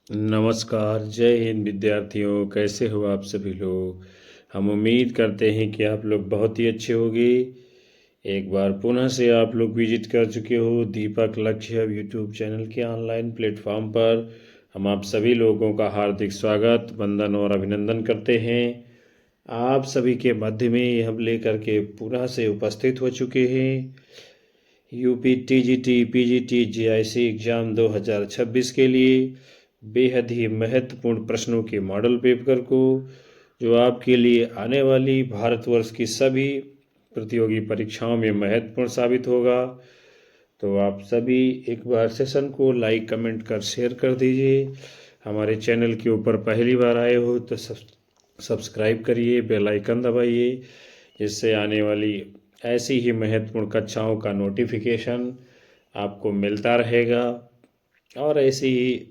नमस्कार, जय हिंद विद्यार्थियों। कैसे हो आप सभी लोग। हम उम्मीद करते हैं कि आप लोग बहुत ही अच्छे होंगे। एक बार पुनः से आप लोग विजिट कर चुके हो दीपक लक्ष्य यूट्यूब चैनल के ऑनलाइन प्लेटफॉर्म पर। हम आप सभी लोगों का हार्दिक स्वागत, वंदन और अभिनंदन करते हैं। आप सभी के मध्य में हम लेकर के पुनः से उपस्थित हो चुके हैं UP TGT PGT JIC exam 2026 के लिए बेहद ही महत्वपूर्ण प्रश्नों के मॉडल पेपर को, जो आपके लिए आने वाली भारतवर्ष की सभी प्रतियोगी परीक्षाओं में महत्वपूर्ण साबित होगा। तो आप सभी एक बार सेशन को लाइक कमेंट कर शेयर कर दीजिए। हमारे चैनल के ऊपर पहली बार आए हो तो सब्सक्राइब करिए, बेल आइकन दबाइए, जिससे आने वाली ऐसी ही महत्वपूर्ण कक्षाओं का नोटिफिकेशन आपको मिलता रहेगा और ऐसी ही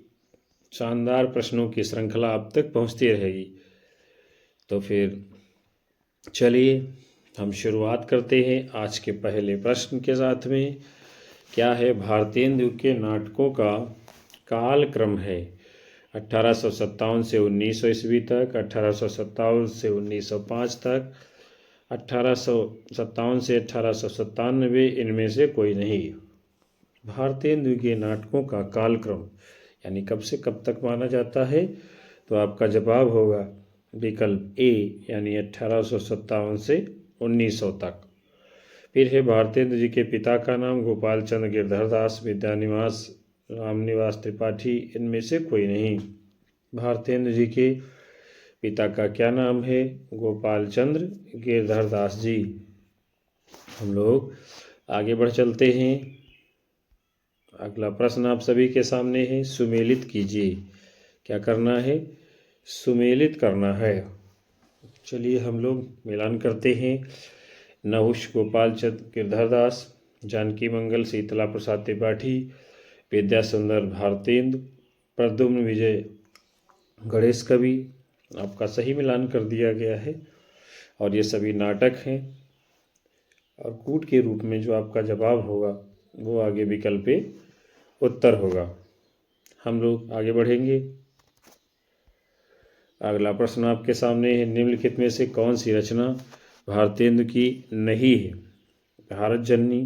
शानदार प्रश्नों की श्रृंखला आप तक पहुंचती रहेगी। तो फिर चलिए हम शुरुआत करते हैं आज के पहले प्रश्न के साथ में। क्या है? भारतेंदु के नाटकों का कालक्रम है 1857 से 1900 ईस्वी तक, 1857 से 1905 तक, 1857 से 1897, इनमें से कोई नहीं। भारतेंदु के नाटकों का कालक्रम यानी कब से कब तक माना जाता है, तो आपका जवाब होगा विकल्प ए यानी 1857 से 1900 तक। फिर है भारतेंद्र जी के पिता का नाम गोपाल चंद्र गिरधर दास, विद्यानिवास रामनिवास त्रिपाठी, इनमें से कोई नहीं। भारतेंद्र जी के पिता का क्या नाम है? गोपाल चंद्र गिरधर दास जी। हम लोग आगे बढ़ चलते हैं। अगला प्रश्न आप सभी के सामने है, सुमेलित कीजिए। क्या करना है? सुमेलित करना है। चलिए हम लोग मिलान करते हैं। नहुष गोपाल चंद्र गिरधर दास, जानकी मंगल शीतला प्रसाद त्रिपाठी, विद्या सुंदर भारतेंदु, प्रद्युम्न विजय गणेश कवि। आपका सही मिलान कर दिया गया है और ये सभी नाटक हैं। और कूट के रूप में जो आपका जवाब होगा वो आगे विकल्प ए उत्तर होगा। हम लोग आगे बढ़ेंगे। अगला प्रश्न आपके सामने है, निम्नलिखित में से कौन सी रचना भारतेंदु की नहीं है? भारत जननी,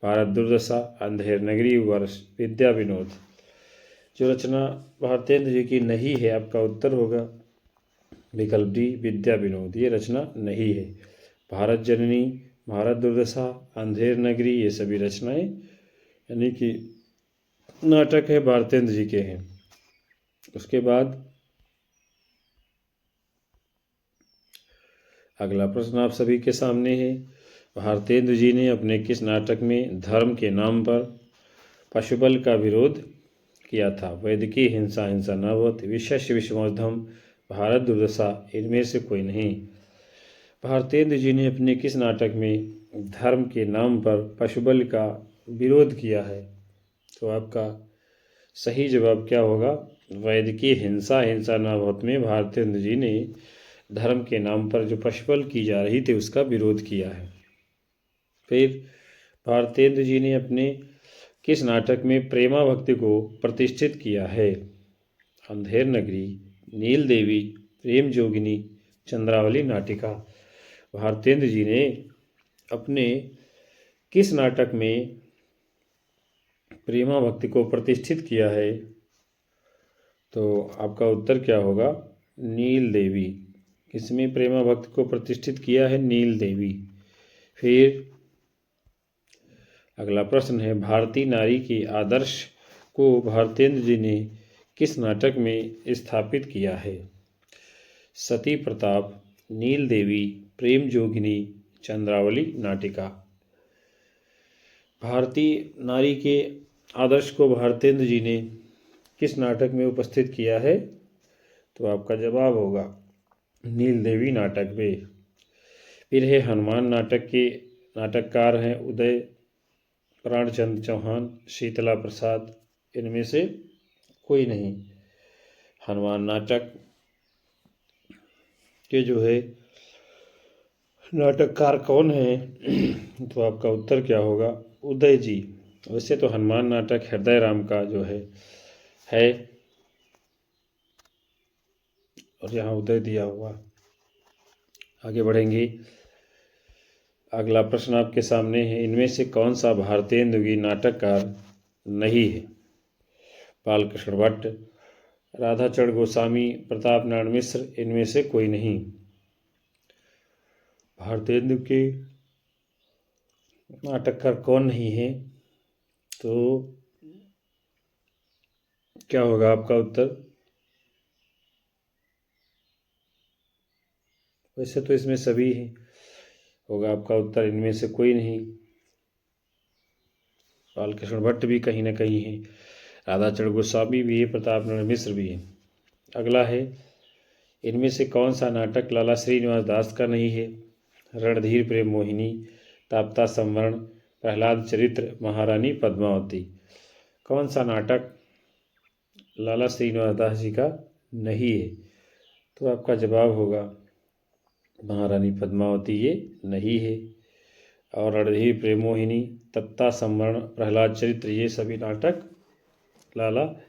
भारत दुर्दशा, अंधेर नगरी, वर्ष विद्या विनोद। जो रचना भारतेंदु जी की नहीं है, आपका उत्तर होगा विकल्प डी विद्या विनोद। ये रचना नहीं है। भारत जननी, भारत दुर्दशा, अंधेर नगरी, ये सभी रचनाएं यानी कि नाटक है भारतेंदु जी के हैं। उसके बाद अगला प्रश्न आप सभी के सामने है, भारतेंदु जी ने अपने किस नाटक में धर्म के नाम पर पशुबल का विरोध किया था? वैदिकी हिंसा, हिंसा नवत, विशेष विषमोधम, भारत दुर्दशा, इनमें से कोई नहीं। भारतेंदु जी ने अपने किस नाटक में धर्म के नाम पर पशुबल का विरोध किया है? तो आपका सही जवाब क्या होगा? वैदिकी हिंसा, हिंसा नवत में भारतेंदु जी ने धर्म के नाम पर जो पशुबल की जा रही थी उसका विरोध किया है। फिर भारतेंदु जी ने अपने किस नाटक में प्रेमा भक्ति को प्रतिष्ठित किया है? अंधेर नगरी, नील देवी, प्रेम जोगिनी, चंद्रावली नाटिका। भारतेंदु जी ने अपने किस नाटक में प्रेमा भक्ति को प्रतिष्ठित किया है? तो आपका उत्तर क्या होगा? नील देवी। किसमें प्रेमा भक्ति को प्रतिष्ठित किया है? नील देवी। फिर अगला प्रश्न है, भारतीय नारी के आदर्श को भारतेंदु जी ने किस नाटक में स्थापित किया है? सती प्रताप, नील देवी, प्रेम जोगिनी, चंद्रावली नाटिका। भारतीय नारी के आदर्श को भारतेंदु जी ने किस नाटक में उपस्थित किया है? तो आपका जवाब होगा नील देवी नाटक में। फिर है हनुमान नाटक के नाटककार हैं उदय प्राणचंद चौहान, शीतला प्रसाद, इनमें से कोई नहीं। हनुमान नाटक के जो है नाटककार कौन है? तो आपका उत्तर क्या होगा? उदय जी। वैसे तो हनुमान नाटक हृदय राम का जो है और यहाँ उदय दिया हुआ। आगे बढ़ेंगे। अगला प्रश्न आपके सामने है, इनमें से कौन सा भारतेंदु नाटककार नहीं है? बालकृष्ण भट्ट, राधाचरण गोस्वामी, प्रताप नारायण मिश्र, इनमें से कोई नहीं। भारतेंदु के नाटककार कौन नहीं है? तो क्या होगा आपका उत्तर? वैसे तो इसमें सभी हैं, होगा आपका उत्तर इनमें से कोई नहीं। बालकृष्ण भट्ट भी कहीं ना कहीं है, राधाचरण गोस्वामी भी है, प्रताप नारायण मिश्र भी है। अगला है, इनमें से कौन सा नाटक लाला श्रीनिवास दास का नहीं है? रणधीर प्रेम मोहिनी, ताप्ता संवरण, प्रहलाद चरित्र, महारानी पद्मावती। कौन सा नाटक लाला श्रीनिवास दास जी का नहीं है? तो आपका जवाब होगा महारानी पद्मावती, ये नहीं है। और रणधीर प्रेम मोहिनी, तप्ता संवरण, प्रहलाद चरित्र, ये सभी नाटक लाला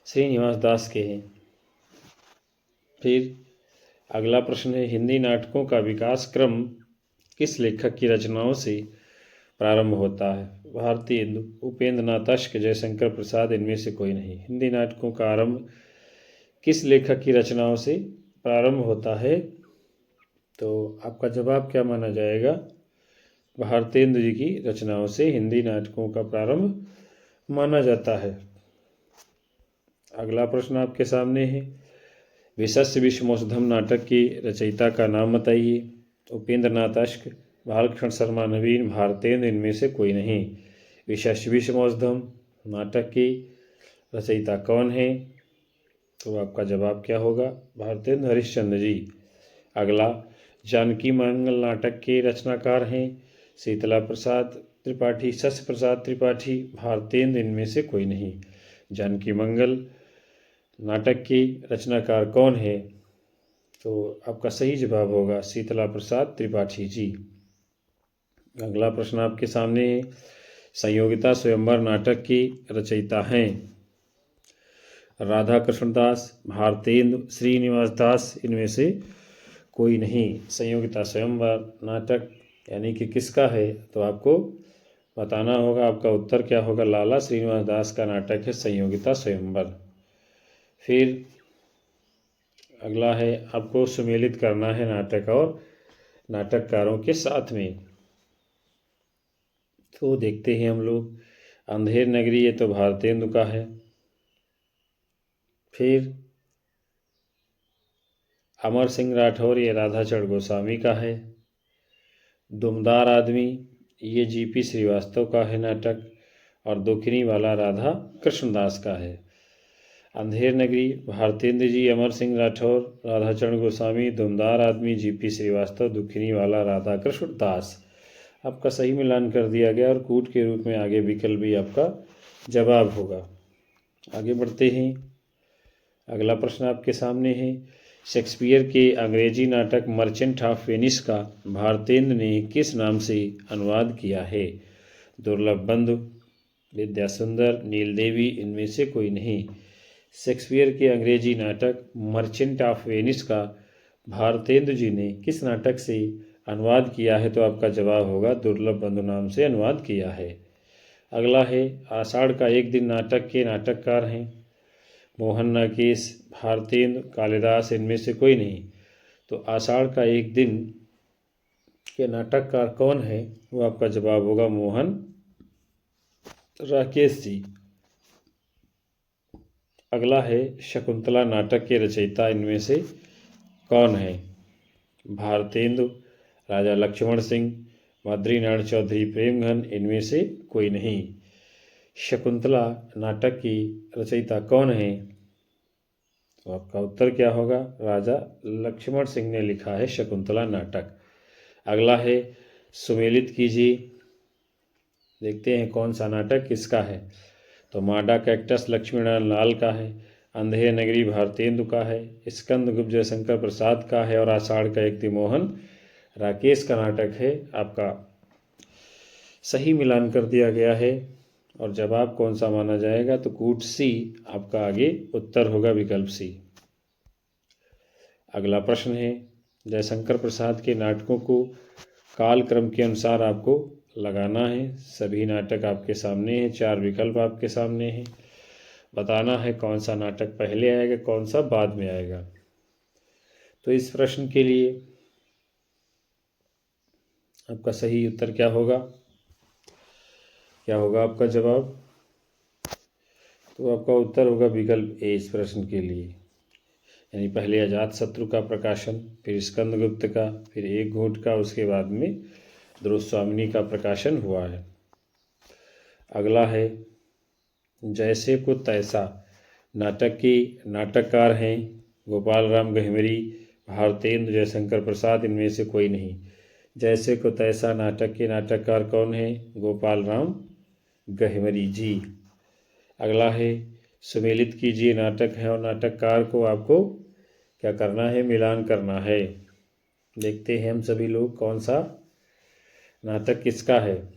श्रीनिवास दास के हैं। फिर अगला प्रश्न है, हिंदी नाटकों का विकास क्रम किस लेखक की रचनाओं से प्रारंभ होता है? भारतेंदु, उपेंद्र नाथ अश्क, जयशंकर प्रसाद, इनमें से कोई नहीं। हिंदी नाटकों का आरंभ किस लेखक की रचनाओं से प्रारंभ होता है? तो आपका जवाब क्या माना जाएगा? भारतेंदु जी की रचनाओं से हिंदी नाटकों का प्रारंभ माना जाता है। अगला प्रश्न आपके सामने है, विशस्य विषमोषधम नाटक की रचयिता का नाम बताइए। उपेंद्र नाथ अश्क, बालकृष्ण शर्मा नवीन, भारतेंदु, इनमें से कोई नहीं। विशस्य विषमोषधम नाटक की रचयिता कौन है? तो आपका जवाब क्या होगा? भारतेंदु हरिश्चंद्र जी। अगला, जानकी मंगल नाटक के रचनाकार हैं शीतला प्रसाद त्रिपाठी, शस्य प्रसाद त्रिपाठी, भारतेंदु, इनमें से कोई नहीं। जानकी मंगल नाटक की रचनाकार कौन है? तो आपका सही जवाब होगा शीतला प्रसाद त्रिपाठी जी। अगला प्रश्न आपके सामने है, संयोगिता स्वयंवर नाटक की रचयिता हैं राधा कृष्ण दास, भारतेंदु, श्रीनिवास दास, इनमें से कोई नहीं। संयोगिता स्वयंवर नाटक यानी कि किसका है? तो आपको बताना होगा। आपका उत्तर क्या होगा? लाला श्रीनिवास दास का नाटक है संयोगिता स्वयंवर। फिर अगला है, आपको सुमेलित करना है नाटक और नाटककारों के साथ में। तो देखते हैं हम लोग। अंधेर नगरी, ये तो भारतेंदु का है। फिर अमर सिंह राठौर, ये राधाचरण गोस्वामी का है। दुमदार आदमी, ये जीपी श्रीवास्तव का है नाटक। और दुखनी वाला राधा कृष्णदास का है। अंधेर नगरी भारतेंदु जी, अमर सिंह राठौर, राधाचरण गोस्वामी, दुमदार आदमी जीपी श्रीवास्तव, दुखनी वाला राधा कृष्ण दास। आपका सही मिलान कर दिया गया और कूट के रूप में आगे विकल्प भी आपका जवाब होगा। आगे बढ़ते हैं। अगला प्रश्न आपके सामने है, शेक्सपियर के अंग्रेजी नाटक मर्चेंट ऑफ वेनिस का भारतेंदु ने किस नाम से अनुवाद किया है? दुर्लभ बंधु, विद्यासुंदर, नीलदेवी, इनमें से कोई नहीं। शेक्सपियर के अंग्रेजी नाटक मर्चेंट ऑफ वेनिस का भारतेंदु जी ने किस नाटक से अनुवाद किया है? तो आपका जवाब होगा दुर्लभ बंधु नाम से अनुवाद किया है। अगला है, आषाढ़ का एक दिन नाटक के नाटककार हैं मोहन नागेश, भारतेंदु, कालिदास, इनमें से कोई नहीं। तो आषाढ़ का एक दिन के नाटककार कौन है? वो आपका जवाब होगा मोहन राकेश जी। अगला है, शकुंतला नाटक के रचयिता इनमें से कौन है? भारतेंदु, राजा लक्ष्मण सिंह, बद्रीनारायण चौधरी प्रेमघन, इनमें से कोई नहीं। शकुंतला नाटक की रचयिता कौन है? तो आपका उत्तर क्या होगा? राजा लक्ष्मण सिंह ने लिखा है शकुंतला नाटक। अगला है, सुमेलित कीजिए। देखते हैं कौन सा नाटक किसका है। तो माडा कैक्टस लक्ष्मीनारायण लाल का है, अंधेर नगरी भारतेंदु का है, स्कंदगुप्त जयशंकर प्रसाद का है और आषाढ़ का एक दिन मोहन राकेश का नाटक है। आपका सही मिलान कर दिया गया है और जवाब कौन सा माना जाएगा? तो कूट सी आपका आगे उत्तर होगा, विकल्प सी। अगला प्रश्न है, जयशंकर प्रसाद के नाटकों को काल क्रम के अनुसार आपको लगाना है। सभी नाटक आपके सामने हैं, 4 विकल्प आपके सामने हैं। बताना है कौन सा नाटक पहले आएगा, कौन सा बाद में आएगा। तो इस प्रश्न के लिए आपका सही उत्तर क्या होगा? क्या होगा आपका जवाब? तो आपका उत्तर होगा विकल्प ए इस प्रश्न के लिए, यानी पहले अजातशत्रु का प्रकाशन, फिर स्कंदगुप्त का, फिर एक घूंट का, उसके बाद में द्रुस्वामिनी का प्रकाशन हुआ है। अगला है, जैसे को तैसा नाटक के नाटककार हैं गोपाल राम गहमरी, भारतेंदु, जयशंकर प्रसाद, इनमें से कोई नहीं। जैसे को तैसा नाटक के नाटककार कौन है? गोपाल राम गहमरी जी। अगला है, सुमेलित कीजिए नाटक है और नाटककार को आपको क्या करना है? मिलान करना है। देखते हैं हम सभी लोग कौन सा नाटक किसका है।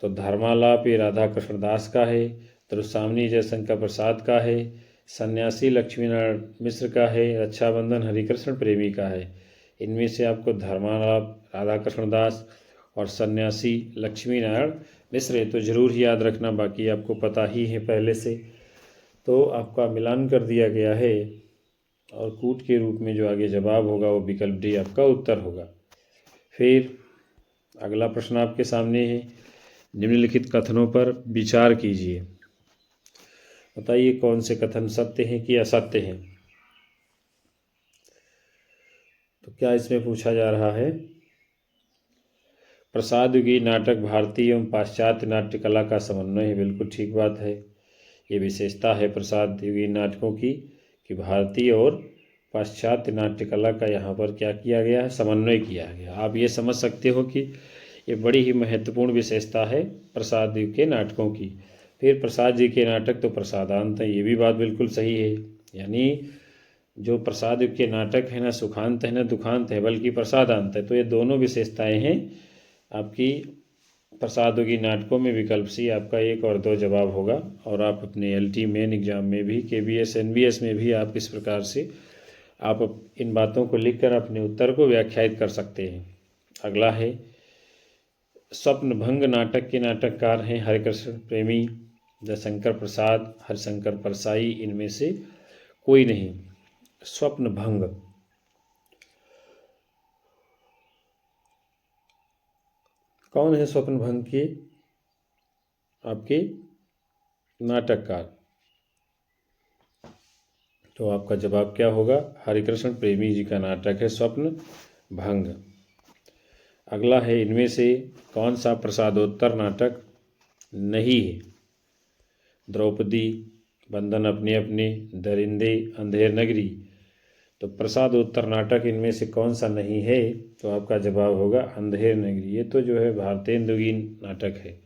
तो धर्मालाप ये राधा कृष्ण दास का है, द्रुस्वामिनी जयशंकर प्रसाद का है, सन्यासी लक्ष्मीनारायण मिश्र का है, रक्षाबंधन हरिकृष्ण प्रेमी का है। इनमें से आपको धर्मालाप राधा कृष्ण दास और सन्यासी लक्ष्मीनारायण मिश्र तो ज़रूर ही याद रखना, बाकी आपको पता ही है पहले से। तो आपका मिलान कर दिया गया है और कूट के रूप में जो आगे जवाब होगा वो विकल्प डी आपका उत्तर होगा। फिर अगला प्रश्न आपके सामने है, निम्नलिखित कथनों पर विचार कीजिए। बताइए कौन से कथन सत्य हैं कि असत्य हैं। तो क्या इसमें पूछा जा रहा है? प्रसाद युगी नाटक भारतीय एवं पाश्चात्य नाट्य कला का समन्वय है। बिल्कुल ठीक बात है। ये विशेषता है प्रसाद युगी नाटकों की कि भारतीय और पाश्चात्य नाट्य कला का यहाँ पर क्या किया गया है? समन्वय किया गया। आप ये समझ सकते हो कि ये बड़ी ही महत्वपूर्ण विशेषता है प्रसाद युग के नाटकों की। फिर प्रसाद जी के नाटक तो प्रसादांत हैं, ये भी बात बिल्कुल सही है। यानी जो प्रसाद युग के नाटक है ना सुखांत है ना दुखांत है, बल्कि प्रसादांत है। तो ये दोनों विशेषताएं हैं आपकी प्रसाद युगी नाटकों में। विकल्प सी आपका 1 और 2 जवाब होगा। और आप अपने LT मेन एग्जाम में भी, KBS NBS में भी आप इस प्रकार से आप इन बातों को लिखकर अपने उत्तर को व्याख्यायित कर सकते हैं। अगला है, स्वप्नभंग नाटक के नाटककार हैं हरिकृष्ण प्रेमी, जयशंकर प्रसाद, हरिशंकर परसाई, इनमें से कोई नहीं। स्वप्नभंग कौन है? स्वप्नभंग के आपके नाटककार। तो आपका जवाब क्या होगा? हरिकृष्ण प्रेमी जी का नाटक है स्वप्नभंग। अगला है, इनमें से कौन सा प्रसादोत्तर नाटक नहीं है? द्रौपदी, बंधन अपने अपने, दरिंदे, अंधेर नगरी। तो प्रसादोत्तर नाटक इनमें से कौन सा नहीं है? तो आपका जवाब होगा अंधेर नगरी। ये तो जो है भारतेंदुगीन नाटक है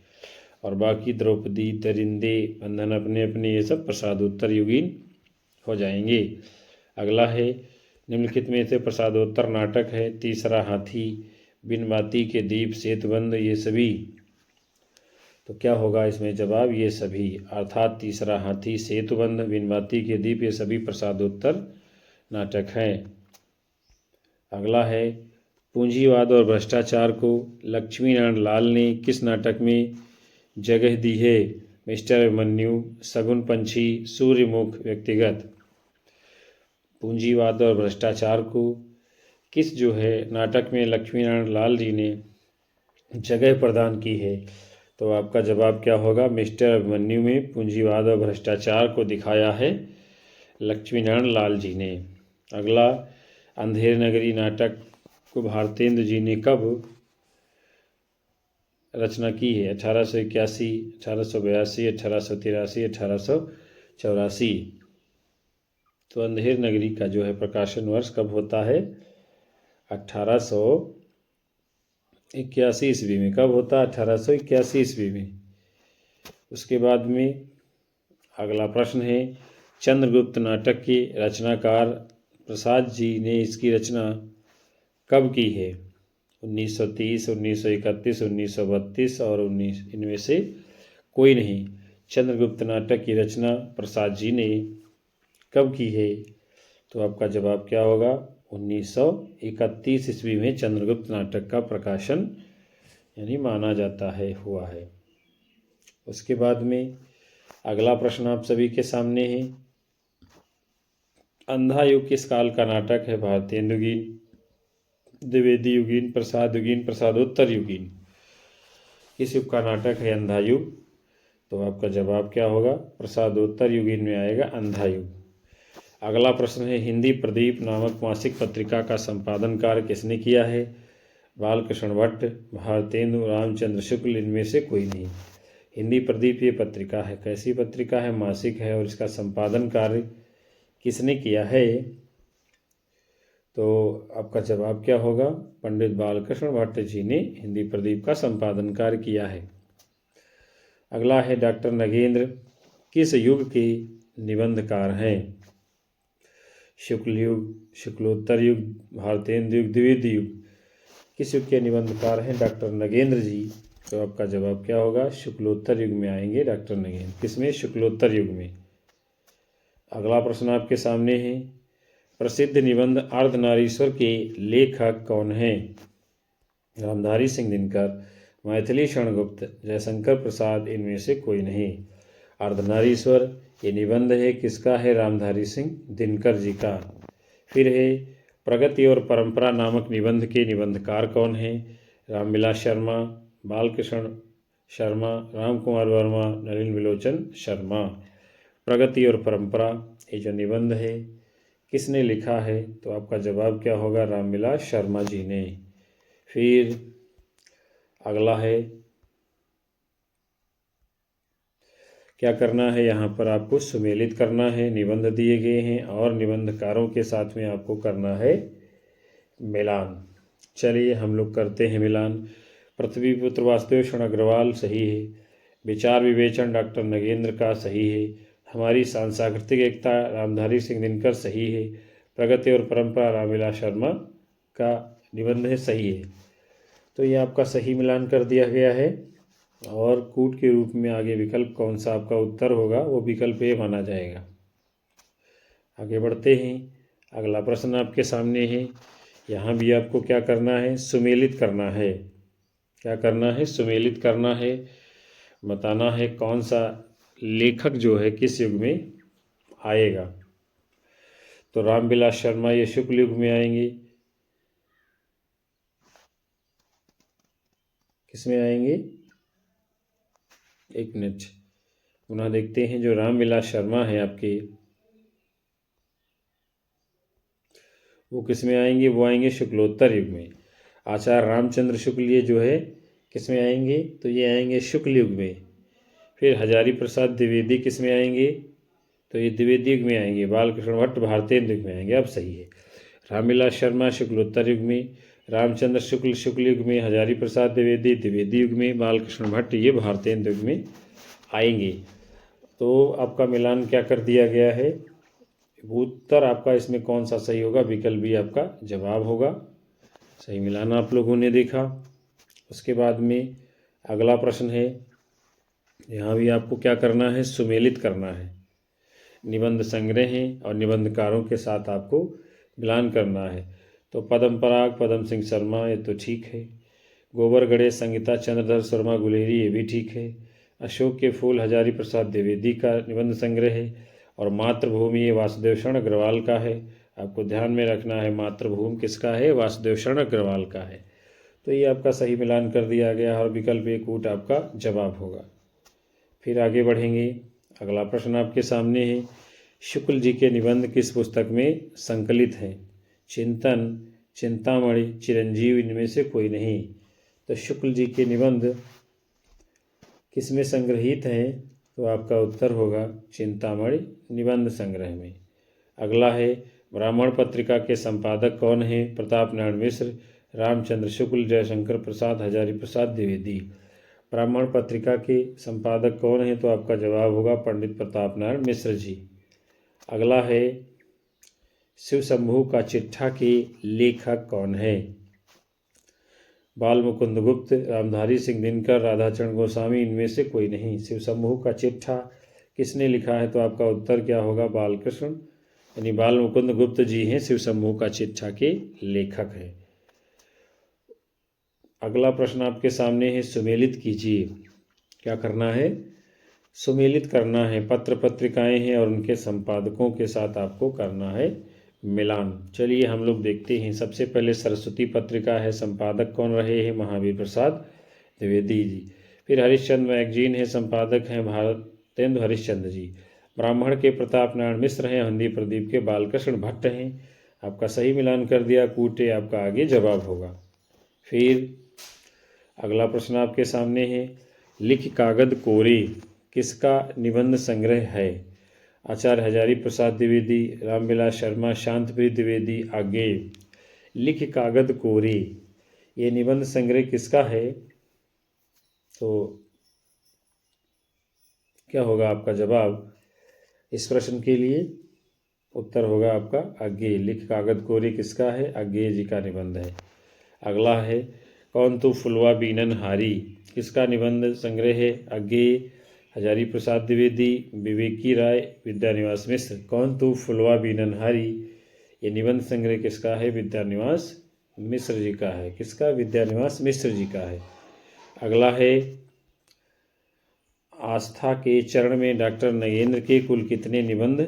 और बाकी द्रौपदी, दरिंदे, बंधन अपने अपने, ये सब प्रसादोत्तर युगीन हो जाएंगे। अगला है, निम्नलिखित में से प्रसादोत्तर नाटक है तीसरा हाथी, बिन बाती के दीप, सेतुबंध, ये सभी। तो क्या होगा इसमें जवाब? ये सभी, अर्थात तीसरा हाथी, सेतुबंध, बिन बाती के दीप, ये सभी प्रसादोत्तर नाटक हैं। अगला है, पूंजीवाद और भ्रष्टाचार को लक्ष्मीनारायण लाल ने किस नाटक में जगह दी है? मिस्टर अभिमन्यु, शगुन पंछी, सूर्यमुख, व्यक्तिगत। पूंजीवाद और भ्रष्टाचार को किस जो है नाटक में लक्ष्मीनारायण लाल जी ने जगह प्रदान की है? तो आपका जवाब क्या होगा? मिस्टर अभिमन्यु में पूंजीवाद और भ्रष्टाचार को दिखाया है लक्ष्मीनारायण लाल जी ने। अगला, अंधेर नगरी नाटक को भारतेंदु जी ने कब रचना की है? 1881, 1882, 1883, 1884। तो अंधेर नगरी का जो है प्रकाशन वर्ष कब होता है? 1881 ईस्वी में। कब होता है? 1881 ईस्वी में। उसके बाद में अगला प्रश्न है, चंद्रगुप्त नाटक के रचनाकार प्रसाद जी ने इसकी रचना कब की है? 1930, 1931, 1932 और 19, इनमें से कोई नहीं। चंद्रगुप्त नाटक की रचना प्रसाद जी ने कब की है? तो आपका जवाब क्या होगा? 1931 ईस्वी में चंद्रगुप्त नाटक का प्रकाशन यानी माना जाता है हुआ है। उसके बाद में अगला प्रश्न आप सभी के सामने है। अंधा युग किस काल का नाटक है? भारतेंदु युगीन, द्विवेदी युगीन, प्रसाद युगीन, प्रसादोत्तर युगीन। किस युग का नाटक है अंधा युग? तो आपका जवाब क्या होगा? प्रसादोत्तर युगीन में आएगा अंधा युग। अगला प्रश्न है, हिंदी प्रदीप नामक मासिक पत्रिका का संपादन कार्य किसने किया है? बालकृष्ण भट्ट, भारतेंदु, रामचंद्र शुक्ल, इनमें से कोई नहीं। हिंदी प्रदीप ये पत्रिका है, कैसी पत्रिका है? मासिक है, और इसका संपादन कार्य किसने किया है? तो आपका जवाब क्या होगा? पंडित बालकृष्ण भट्ट जी ने हिंदी प्रदीप का संपादन कार्य किया है। अगला है, डॉक्टर नगेंद्र किस युग के निबंधकार हैं? शुक्ल युग, शुक्लोत्तर युग, भारतेंदु युग, द्विवेदी युग। किस युग के निबंधकार हैं डॉक्टर नगेंद्र जी? तो आपका जवाब क्या होगा? शुक्लोत्तर युग में आएंगे डॉक्टर नगेंद्र। किसमें? शुक्लोत्तर युग में। अगला प्रश्न आपके सामने है, प्रसिद्ध निबंध अर्धनारीश्वर के लेखक कौन हैं? रामधारी सिंह दिनकर, मैथिली शरणगुप्त, जयशंकर प्रसाद, इनमें से कोई नहीं। अर्धनारीश्वर ये निबंध है, किसका है? रामधारी सिंह दिनकर जी का। फिर है, प्रगति और परंपरा नामक निबंध के निबंधकार कौन हैं? रामविलास शर्मा, बालकृष्ण शर्मा, राम कुमार वर्मा, नलिन विलोचन शर्मा। प्रगति और परंपरा ये जो निबंध है किसने लिखा है? तो आपका जवाब क्या होगा? रामविलास शर्मा जी ने। फिर अगला है, क्या करना है? यहाँ पर आपको सुमेलित करना है। निबंध दिए गए हैं और निबंधकारों के साथ में आपको करना है मिलान। चलिए हम लोग करते हैं मिलान। पृथ्वीपुत्र वासुदेव शरण अग्रवाल सही है। विचार विवेचन डॉक्टर नगेंद्र का सही है। हमारी सांस्कृतिक एकता रामधारी सिंह दिनकर सही है। प्रगति और परंपरा रामविलास शर्मा का निबंध है, सही है। तो ये आपका सही मिलान कर दिया गया है। और कूट के रूप में आगे विकल्प कौन सा आपका उत्तर होगा वो विकल्प ए माना जाएगा। आगे बढ़ते हैं। अगला प्रश्न आपके सामने है। यहाँ भी आपको क्या करना है? सुमेलित करना है। क्या करना है? सुमेलित करना है। बताना है कौन सा लेखक जो है किस युग में आएगा। तो रामविलास शर्मा ये शुक्ल युग में आएंगे। किस में आएंगे? एक मिनट पुनः देखते हैं। जो रामविलास शर्मा है आपके, वो किस में आएंगे? वो आएंगे शुक्लोत्तर युग में। आचार्य रामचंद्र शुक्ल ये जो है किस में आएंगे? तो ये आएंगे शुक्ल युग में। फिर हजारी प्रसाद द्विवेदी किस में आएंगे? तो ये द्विवेदी युग में आएंगे। बालकृष्ण भट्ट भारतेंदु युग में आएंगे। अब सही है। रामविलास शर्मा शुक्लोत्तर युग में, रामचंद्र शुक्ल शुक्ल युग में, हजारी प्रसाद द्विवेदी द्विवेदी युग में, बालकृष्ण भट्ट ये भारतेंदु युग में आएंगे। तो आपका मिलान क्या कर दिया गया है? उत्तर आपका इसमें कौन सा सही होगा? विकल्प भी आपका जवाब होगा। सही मिलान आप लोगों ने देखा। उसके बाद में अगला प्रश्न है। यहाँ भी आपको क्या करना है? सुमेलित करना है। निबंध संग्रह हैं और निबंधकारों के साथ आपको मिलान करना है। तो पद्म पराग पद्म सिंह शर्मा ये तो ठीक है। गोबर गणेश संगीता चंद्रधर शर्मा गुलेरी ये भी ठीक है। अशोक के फूल हजारी प्रसाद द्विवेदी का निबंध संग्रह है। और मातृभूमि ये वासुदेव शरण अग्रवाल का है। आपको ध्यान में रखना है मातृभूमि किसका है? वासुदेव शरण अग्रवाल का है। तो ये आपका सही मिलान कर दिया गया और विकल्प ए कूट आपका जवाब होगा। फिर आगे बढ़ेंगे। अगला प्रश्न आपके सामने है। शुक्ल जी के निबंध किस पुस्तक में संकलित हैं? चिंतन, चिंतामणि, चिरंजीव, इनमें से कोई नहीं। तो शुक्ल जी के निबंध किस में संग्रहित हैं? तो आपका उत्तर होगा चिंतामणि निबंध संग्रह में। अगला है, ब्राह्मण पत्रिका के संपादक कौन हैं? प्रताप नारायण मिश्र, रामचंद्र शुक्ल, जयशंकर प्रसाद, हजारी प्रसाद द्विवेदी। ब्राह्मण पत्रिका के संपादक कौन हैं? तो आपका जवाब होगा पंडित प्रताप नारायण मिश्र जी। अगला है, शिव शंभू का चिट्ठा के लेखक कौन है? बाल मुकुंद गुप्त, रामधारी सिंह दिनकर, राधाचरण गोस्वामी, इनमें से कोई नहीं। शिव शंभू का चिट्ठा किसने लिखा है? तो आपका उत्तर क्या होगा? बालकृष्ण यानी बाल मुकुंद गुप्त जी हैं, शिव शंभू का चिट्ठा के लेखक हैं। अगला प्रश्न आपके सामने है, सुमेलित कीजिए। क्या करना है? सुमेलित करना है। पत्र पत्रिकाएं हैं और उनके संपादकों के साथ आपको करना है मिलान। चलिए हम लोग देखते हैं। सबसे पहले सरस्वती पत्रिका है, संपादक कौन रहे हैं? महावीर प्रसाद द्विवेदी जी। फिर हरिश्चंद्र मैगजीन है, संपादक हैं भारतेंदु हरिश्चंद्र जी। ब्राह्मण के प्रताप नारायण मिश्र हैं, हिंदी प्रदीप के बालकृष्ण भट्ट हैं। आपका सही मिलान कर दिया। कूटे आपका आगे जवाब होगा। फिर अगला प्रश्न आपके सामने है, लिख कागद कोरे किसका निबंध संग्रह है? आचार्य हजारी प्रसाद द्विवेदी, रामविलास शर्मा, शांतप्रिय द्विवेदी। आगे लिख कागद कोरे, ये निबंध संग्रह किसका है? तो क्या होगा आपका जवाब इस प्रश्न के लिए? उत्तर होगा आपका आगे। लिख कागद कोरे किसका है? आगे जी का निबंध है। अगला है, कौन तू फुलवा बीनन हारी किसका निबंध संग्रह है? आगे हजारी प्रसाद द्विवेदी, विवेकी राय, विद्यानिवास मिश्र। कौन तू फुलवा बीनन हारी, ये निबंध संग्रह किसका है? विद्यानिवास मिश्र जी का है। किसका? विद्यानिवास मिश्र जी का है। अगला है, आस्था के चरण में डॉक्टर नगेंद्र के कुल कितने निबंध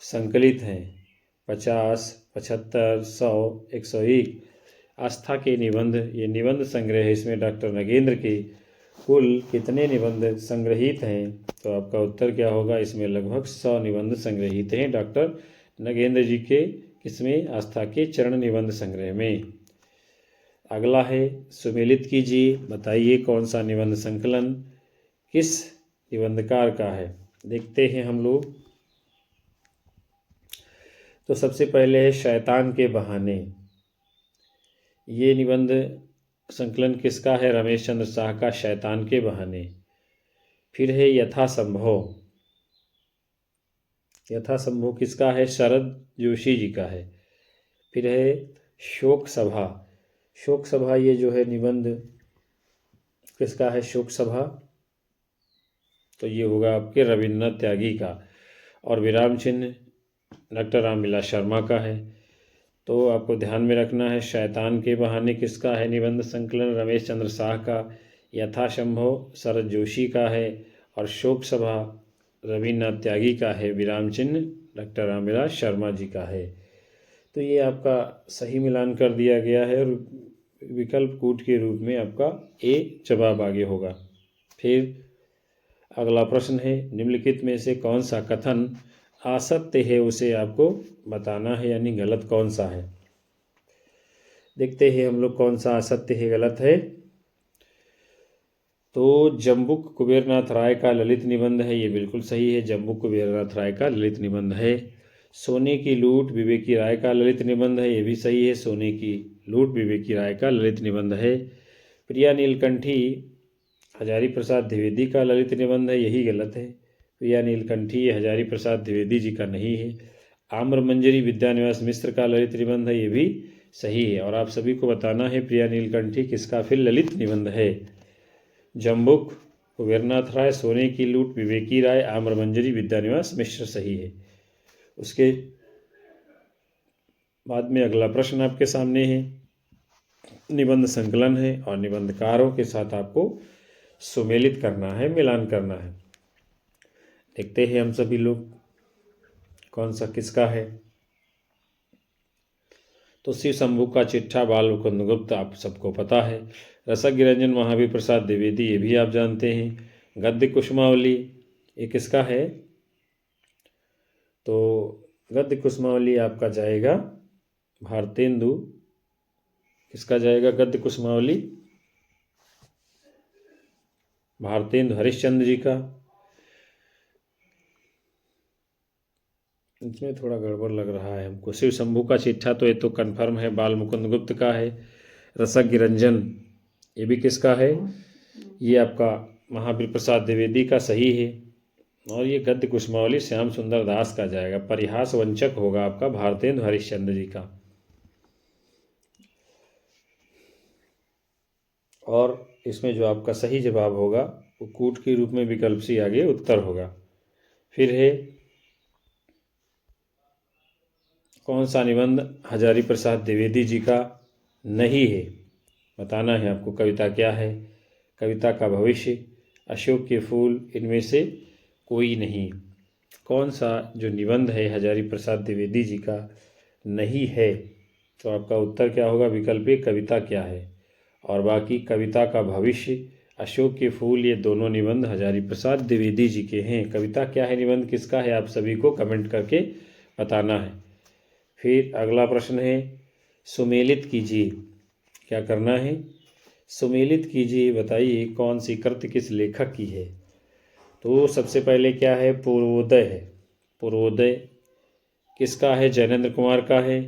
संकलित हैं? 50, 75, 100, 101। आस्था के निबंध, ये निबंध संग्रह है, इसमें डॉक्टर नगेंद्र के कुल कितने निबंध संग्रहित हैं? तो आपका उत्तर क्या होगा? इसमें लगभग 100 निबंध संग्रहित हैं डॉक्टर नगेंद्र जी के किसमें? आस्था के चरण निबंध संग्रह में। अगला है, सुमेलित कीजिए, बताइए कौन सा निबंध संकलन किस निबंधकार का है? देखते हैं हम लोग। तो सबसे पहले है शैतान के बहाने, ये निबंध संकलन किसका है? रमेश चंद्र शाह का, शैतान के बहाने। फिर है यथासंभव, यथासंभव किसका है? शरद जोशी जी का है। फिर है शोक सभा, शोक सभा ये जो है निबंध किसका है? शोक सभा, तो ये होगा आपके रविन्द्रनाथ त्यागी का। और विराम चिन्ह डॉक्टर रामविलास शर्मा का है। तो आपको ध्यान में रखना है, शैतान के बहाने किसका है निबंध संकलन? रमेश चंद्र शाह का। यथासंभव शरद जोशी का है। और शोक सभा रविन्द्रनाथ त्यागी का है। विराम चिन्ह डॉक्टर रामविलास शर्मा जी का है। तो ये आपका सही मिलान कर दिया गया है और विकल्प कूट के रूप में आपका ए जवाब आगे होगा। फिर अगला प्रश्न है, निम्नलिखित में से कौन सा कथन असत्य है उसे आपको बताना है, यानी गलत कौन सा है। देखते हैं हम लोग कौन सा असत्य है, गलत है। तो जम्बुक कुबेरनाथ राय का ललित निबंध है, ये बिल्कुल सही है। जम्बुक कुबेरनाथ राय का ललित निबंध है। सोने की लूट विवेकी राय का ललित निबंध है, ये भी सही है। सोने की लूट विवेकी राय का ललित निबंध है। प्रिया नीलकंठी हजारी प्रसाद द्विवेदी का ललित निबंध है, यही गलत है। प्रिया नीलकंठी हजारी प्रसाद द्विवेदी जी का नहीं है। आम्र मंजरी विद्यानिवास मिश्र का ललित निबंध है, ये भी सही है। और आप सभी को बताना है प्रिया नीलकंठी किसका फिर ललित निबंध है। जम्बुक कुबेरनाथ राय, सोने की लूट विवेकी राय, आम्र मंजरी विद्यानिवास मिश्र सही है। उसके बाद में अगला प्रश्न आपके सामने है, निबंध संकलन है और निबंधकारों के साथ आपको सुमेलित करना है, मिलान करना है। देखते हैं हम सभी लोग कौन सा किसका है। तो शिव शंभू का चिट्ठा बाल मुकुंद गुप्त आप सबको पता है। रसज्ञ रंजन महावीर प्रसाद द्विवेदी, ये भी आप जानते हैं। गद्य कुसुमावली ये किसका है? तो गद्य कुसुमावली आपका जाएगा भारतेंदु, किसका जाएगा गद्य कुसुमावली? भारतेंदु हरिश्चंद्र जी का। इसमें थोड़ा गड़बड़ लग रहा है हमको। शिव शंभू का चिट्ठा तो ये तो कन्फर्म है, बाल मुकुंद गुप्त का है। रसज्ञ रंजन ये भी किसका है? ये आपका महावीर प्रसाद द्विवेदी का सही है। और ये गद्य कुसुमावली श्याम सुंदर दास का जाएगा। परिहास वंचक होगा आपका भारतेंदु हरिश्चंद्र जी का। और इसमें जो आपका सही जवाब होगा वो कूट के रूप में विकल्प सी आगे उत्तर होगा। फिर है कौन सा निबंध हजारी प्रसाद द्विवेदी जी का नहीं है, बताना है आपको। कविता क्या है? कविता का भविष्य, अशोक के फूल, इनमें से कोई नहीं। कौन सा जो निबंध है हजारी प्रसाद द्विवेदी जी का नहीं है, तो आपका उत्तर क्या होगा? विकल्प ए, कविता क्या है। और बाकी कविता का भविष्य, अशोक के फूल, ये दोनों निबंध हजारी प्रसाद द्विवेदी जी के हैं। कविता क्या है, निबंध किसका है, आप सभी को कमेंट करके बताना है। फिर अगला प्रश्न है, सुमेलित कीजिए। क्या करना है? सुमेलित कीजिए, बताइए कौन सी कृति किस लेखक की है। तो सबसे पहले क्या है? पूर्वोदय है। पूर्वोदय किसका है? जैनेन्द्र कुमार का है।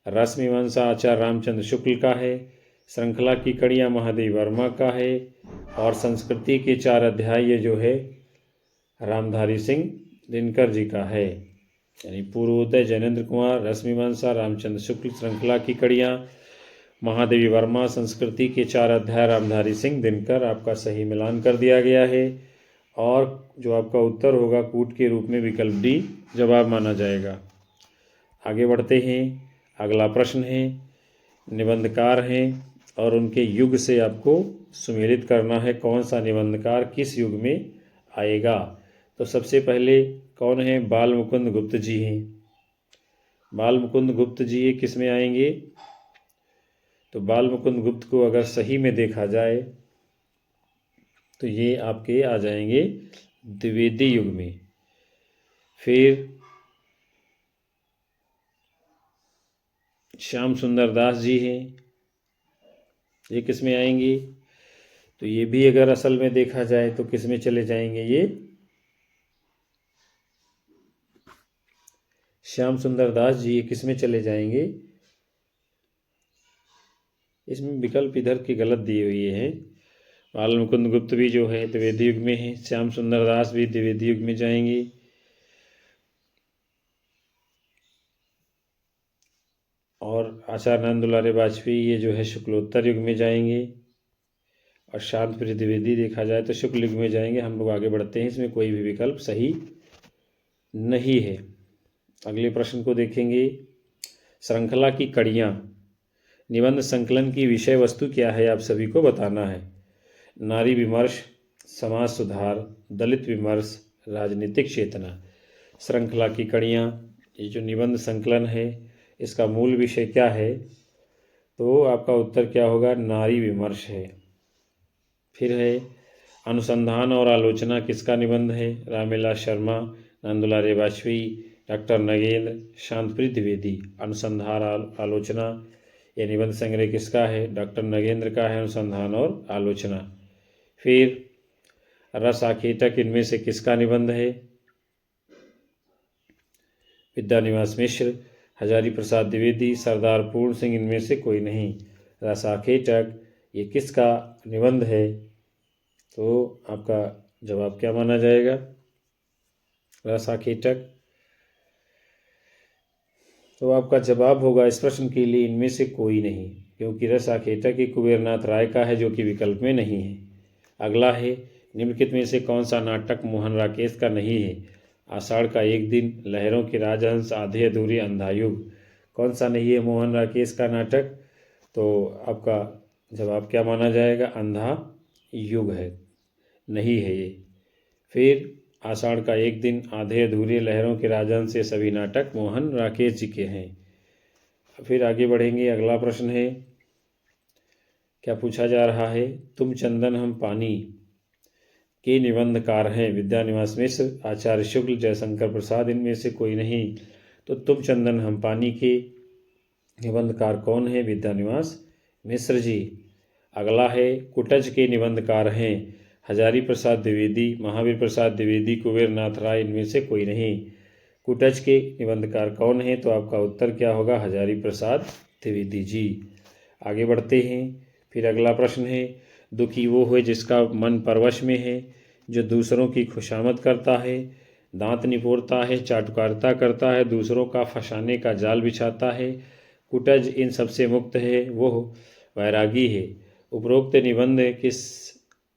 रसमीमांसा आचार्य रामचंद्र शुक्ल का है। श्रृंखला की कड़ियाँ महादेव वर्मा का है। और संस्कृति के 4 अध्याय ये जो है रामधारी सिंह दिनकर जी का है। यानी पूर्वोदय जैनेन्द्र कुमार, रसमीमांसा रामचंद्र शुक्ल, श्रृंखला की कड़ियाँ महादेवी वर्मा, संस्कृति के 4 अध्याय रामधारी सिंह दिनकर। आपका सही मिलान कर दिया गया है। और जो आपका उत्तर होगा कूट के रूप में विकल्प डी जवाब माना जाएगा। आगे बढ़ते हैं। अगला प्रश्न है, निबंधकार हैं और उनके युग से आपको सुमेलित करना है। कौन सा निबंधकार किस युग में आएगा? तो सबसे पहले कौन है? बाल मुकुंद गुप्त जी हैं। बाल मुकुंद गुप्त जी ये किस में आएंगे? तो बाल मुकुंद गुप्त को अगर सही में देखा जाए तो ये आपके आ जाएंगे द्विवेदी युग में। फिर श्याम सुंदर दास जी हैं, ये किस में आएंगे? तो ये भी अगर असल में देखा जाए तो किस में चले जाएंगे? ये श्याम सुंदर दास जी ये किस में चले जाएंगे? इसमें विकल्प इधर की गलत दिए हुए हैं। बाल मुकुंद गुप्त भी जो है द्विवेदी युग में है, श्याम सुंदर दास भी द्विवेदी युग में जाएंगे। और आचार्य नंद दुलारे वाजपेयी ये जो है शुक्लोत्तर युग में जाएंगे। और शांत प्रिय द्विवेदी देखा जाए तो शुक्ल युग में जाएंगे। हम लोग आगे बढ़ते हैं, इसमें कोई भी विकल्प सही नहीं है। अगले प्रश्न को देखेंगे, श्रृंखला की कड़ियाँ निबंध संकलन की विषय वस्तु क्या है, आप सभी को बताना है। नारी विमर्श, समाज सुधार, दलित विमर्श, राजनीतिक चेतना। श्रृंखला की कड़ियाँ ये जो निबंध संकलन है इसका मूल विषय क्या है? तो आपका उत्तर क्या होगा? नारी विमर्श है। फिर है अनुसंधान और आलोचना किसका निबंध है? रामविलास शर्मा, नंदुलारे वाजपेयी, डॉक्टर नगेंद्र, शांतप्रिय द्विवेदी। अनुसंधान आलोचना ये निबंध संग्रह किसका है? डॉक्टर नगेंद्र का है, अनुसंधान और आलोचना। फिर रस आखेटक इनमें से किसका निबंध है? विद्यानिवास मिश्र, हजारी प्रसाद द्विवेदी, सरदार पूर्ण सिंह, इनमें से कोई नहीं। रस आखेटक ये किसका निबंध है? तो आपका जवाब क्या माना जाएगा? रस आखेटक। तो आपका जवाब होगा इस प्रश्न के लिए इनमें से कोई नहीं, क्योंकि रस आखेटक ही कुबेरनाथ राय का है जो कि विकल्प में नहीं है। अगला है, निम्नलिखित में से कौन सा नाटक मोहन राकेश का नहीं है? आषाढ़ का एक दिन, लहरों के राजहंस, आधे अधूरे, अंधा युग। कौन सा नहीं है मोहन राकेश का नाटक? तो आपका जवाब क्या माना जाएगा? अंधा युग है, नहीं है ये। फिर आषाढ़ का एक दिन, आधे अधूरे, लहरों के राजहंस, से सभी नाटक मोहन राकेश जी के हैं। फिर आगे बढ़ेंगे। अगला प्रश्न है, क्या पूछा जा रहा है? तुम चंदन हम पानी के निबंधकार हैं। विद्यानिवास मिश्र, आचार्य शुक्ल, जयशंकर प्रसाद, इनमें से कोई नहीं। तो तुम चंदन हम पानी के निबंधकार कौन है? विद्यानिवास मिश्र जी। अगला है, कुटज के निबंधकार हैं हजारी प्रसाद द्विवेदी, महावीर प्रसाद द्विवेदी, कुबेरनाथ राय, इनमें से कोई नहीं। कुटज के निबंधकार कौन है? तो आपका उत्तर क्या होगा? हजारी प्रसाद द्विवेदी जी। आगे बढ़ते हैं। फिर अगला प्रश्न है, दुखी वो है जिसका मन परवश में है, जो दूसरों की खुशामद करता है, दांत निपोरता है, चाटुकारिता करता है, दूसरों का फंसाने का जाल बिछाता है। कुटज इन सबसे मुक्त है, वो वैरागी है। उपरोक्त निबंध किस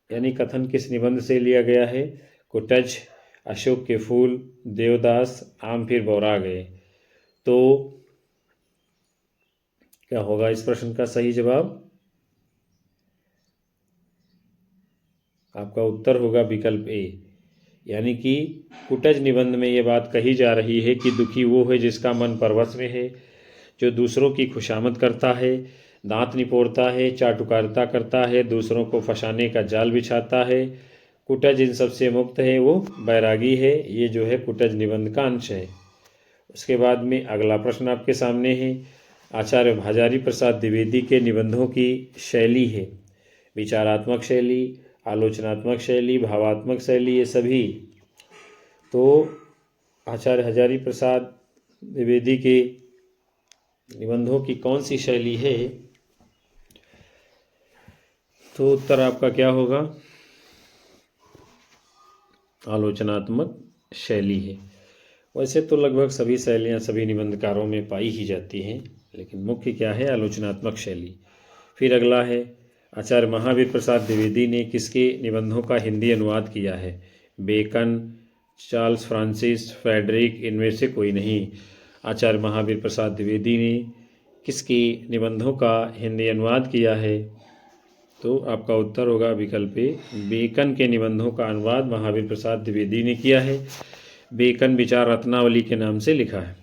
यानी कथन किस निबंध से लिया गया है? कुटज, अशोक के फूल, देवदास, आम फिर बौरा गए। तो क्या होगा इस प्रश्न का सही जवाब? आपका उत्तर होगा विकल्प ए, यानी कि कुटज निबंध में ये बात कही जा रही है कि दुखी वो है जिसका मन परवश में है, जो दूसरों की खुशामद करता है, दांत निपोड़ता है, चाटुकारिता करता है, दूसरों को फंसाने का जाल बिछाता है। कुटज इन सबसे मुक्त है, वो बैरागी है। ये जो है कुटज निबंध का अंश है। उसके बाद में अगला प्रश्न आपके सामने है, आचार्य भाजारी प्रसाद द्विवेदी के निबंधों की शैली है विचारात्मक शैली, आलोचनात्मक शैली, भावात्मक शैली, ये सभी। तो आचार्य हजारी प्रसाद द्विवेदी के निबंधों की कौन सी शैली है? तो उत्तर आपका क्या होगा? आलोचनात्मक शैली है। वैसे तो लगभग सभी शैलियाँ सभी निबंधकारों में पाई ही जाती हैं, लेकिन मुख्य क्या है? आलोचनात्मक शैली। फिर अगला है, आचार्य महावीर प्रसाद द्विवेदी ने किसके निबंधों का हिंदी अनुवाद किया है? बेकन, चार्ल्स फ्रांसिस, फ्रेडरिक, इनमें से कोई नहीं। आचार्य महावीर प्रसाद द्विवेदी ने किसके निबंधों का हिंदी अनुवाद किया है? तो आपका उत्तर होगा विकल्प ए, बेकन के निबंधों का अनुवाद महावीर प्रसाद द्विवेदी ने किया है। बेकन विचार रत्नावली के नाम से लिखा है।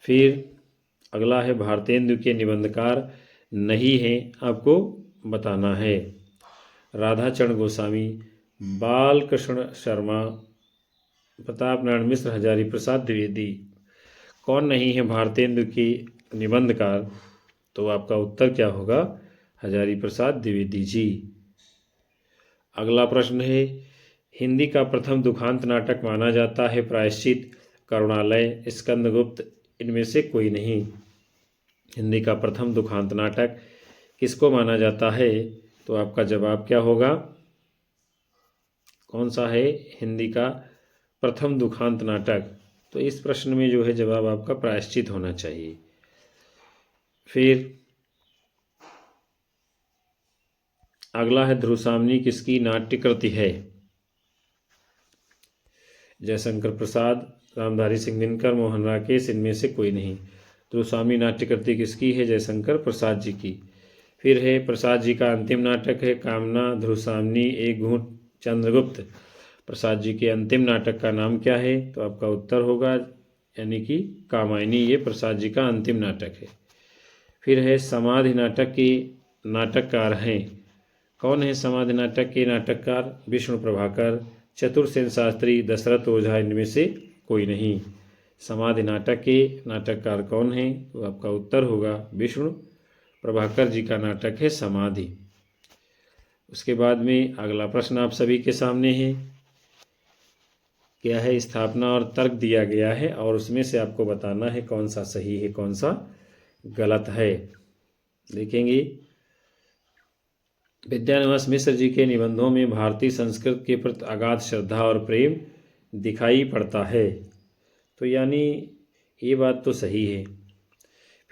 फिर अगला है, भारतेंदु के निबंधकार नहीं हैं, आपको बताना है। राधाचरण गोस्वामी, बालकृष्ण शर्मा, प्रताप नारायण मिश्र, हजारी प्रसाद द्विवेदी, कौन नहीं है भारतेंदु के निबंधकार? तो आपका उत्तर क्या होगा? हजारी प्रसाद द्विवेदी जी। अगला प्रश्न है, हिंदी का प्रथम दुखांत नाटक माना जाता है प्रायश्चित, करुणालय, स्कंदगुप्त, इनमें से कोई नहीं। हिंदी का प्रथम दुखांत नाटक किसको माना जाता है? तो आपका जवाब क्या होगा? कौन सा है हिंदी का प्रथम दुखांत नाटक? तो इस प्रश्न में जो है जवाब आपका प्रायश्चित होना चाहिए। फिर अगला है, ध्रुवसामनी किसकी नाट्य कृति है? जयशंकर प्रसाद, रामधारी सिंह दिनकर, मोहन राकेश, इनमें से कोई नहीं। ध्रुवसामनी नाट्य कृति किसकी है? जयशंकर प्रसाद जी की। फिर है, प्रसाद जी का अंतिम नाटक है कामना, ध्रुवसामनी, एक घूंट, चंद्रगुप्त। प्रसाद जी के अंतिम नाटक का नाम क्या है? तो आपका उत्तर होगा यानी कि कामायनी, ये प्रसाद जी का अंतिम नाटक है। फिर है, समाधि नाटक के नाटककार हैं, कौन है समाधि नाटक के नाटककार? विष्णु प्रभाकर, चतुरसेन शास्त्री, दशरथ ओझा, इनमें से कोई नहीं। समाधि नाटक के नाटककार कौन हैं? तो आपका उत्तर होगा विष्णु प्रभाकर जी का नाटक है समाधि। उसके बाद में अगला प्रश्न आप सभी के सामने है, क्या है? स्थापना और तर्क दिया गया है और उसमें से आपको बताना है कौन सा सही है कौन सा गलत है। देखेंगे, विद्यानिवास मिश्र जी के निबंधों में भारतीय संस्कृत के प्रति अगाध श्रद्धा और प्रेम दिखाई पड़ता है, तो यानी ये बात तो सही है।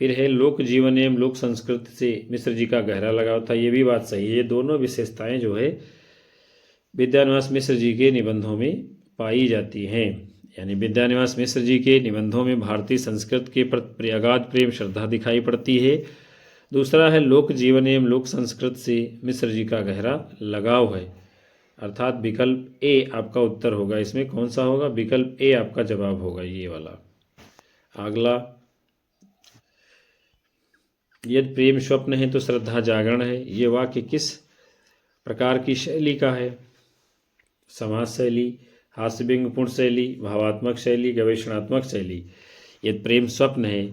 फिर है, लोक जीवन एवं लोक संस्कृति से मिश्र जी का गहरा लगाव था, ये भी बात सही है। ये दोनों विशेषताएं जो है विद्यानिवास मिश्र जी के निबंधों में पाई जाती हैं, यानी विद्यानिवास मिश्र जी के निबंधों में भारतीय संस्कृत के प्रति अगाध प्रेम श्रद्धा दिखाई पड़ती है। दूसरा है, लोक जीवन एवं लोक संस्कृत से मिश्र जी का गहरा लगाव है, अर्थात विकल्प ए आपका उत्तर होगा। इसमें कौन सा होगा? विकल्प ए आपका जवाब होगा, ये वाला। अगला, यदि प्रेम स्वप्न है तो श्रद्धा जागरण है, ये वाक्य किस प्रकार की शैली का है? समाज शैली, हास्यव्यंग्यपूर्ण शैली, भावात्मक शैली, गवेषणात्मक शैली। यदि प्रेम स्वप्न है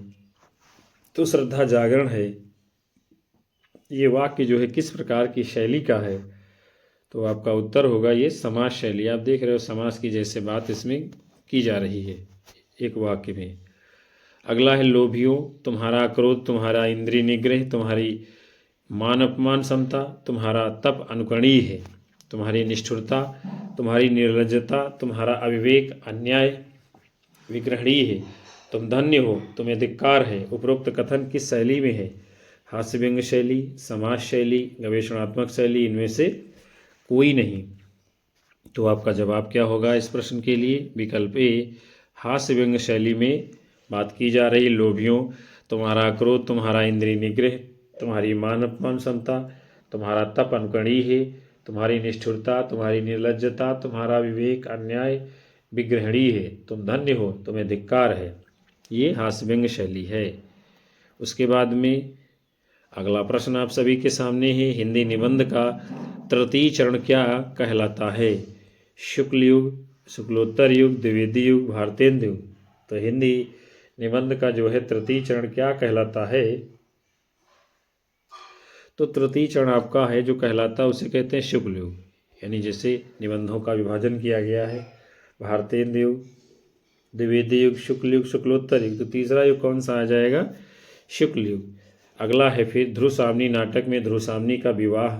तो श्रद्धा जागरण है, ये वाक्य जो है किस प्रकार की शैली का है? तो आपका उत्तर होगा ये समाज शैली। आप देख रहे हो समाज की जैसे बात इसमें की जा रही है एक वाक्य में। अगला है, लोभियों, तुम्हारा क्रोध, तुम्हारा इंद्रिय निग्रह, तुम्हारी मान अपमान समता, तुम्हारा तप अनुकरणीय है, तुम्हारी निष्ठुरता, तुम्हारी निर्लज्जता, तुम्हारा अविवेक अन्याय विग्रहणीय है, तुम धन्य हो, तुम्हें धिक्कार है। उपरोक्त कथन किस शैली में है? हास्य व्यंग्य शैली, समाज शैली, गवेषणात्मक शैली, इनमें से कोई नहीं। तो आपका जवाब क्या होगा इस प्रश्न के लिए? विकल्प ए, हास्य व्यंग्य शैली में बात की जा रही लोभियों, तुम्हारा क्रोध, तुम्हारा इंद्रिय निग्रह, तुम्हारी मान अपमान क्षमता, तुम्हारा तप अनुकरणीय है, तुम्हारी निष्ठुरता, तुम्हारी निर्लज्जता, तुम्हारा विवेक अन्याय विग्रहणीय है, तुम धन्य हो, तुम्हें धिक्कार है। ये हास्यव्यंग्य शैली है। उसके बाद में अगला प्रश्न आप सभी के सामने है, हिंदी निबंध का तृतीय चरण क्या कहलाता है? शुक्ल युग, शुक्लोत्तर युग, द्विवेदी युग, भारतेंदु युग। तो हिंदी निबंध का जो है तृतीय चरण क्या कहलाता है? तो तृतीय चरण आपका है जो कहलाता है उसे कहते हैं शुक्ल युग। यानी जैसे निबंधों का विभाजन किया गया है, भारतेंदु युग, द्विवेदी युग, शुक्ल युग, शुक्लोत्तर युग, तो तीसरा युग कौन सा आ जाएगा? शुक्ल युग। अगला है फिर ध्रुवसावनी नाटक में ध्रुवसावनी का विवाह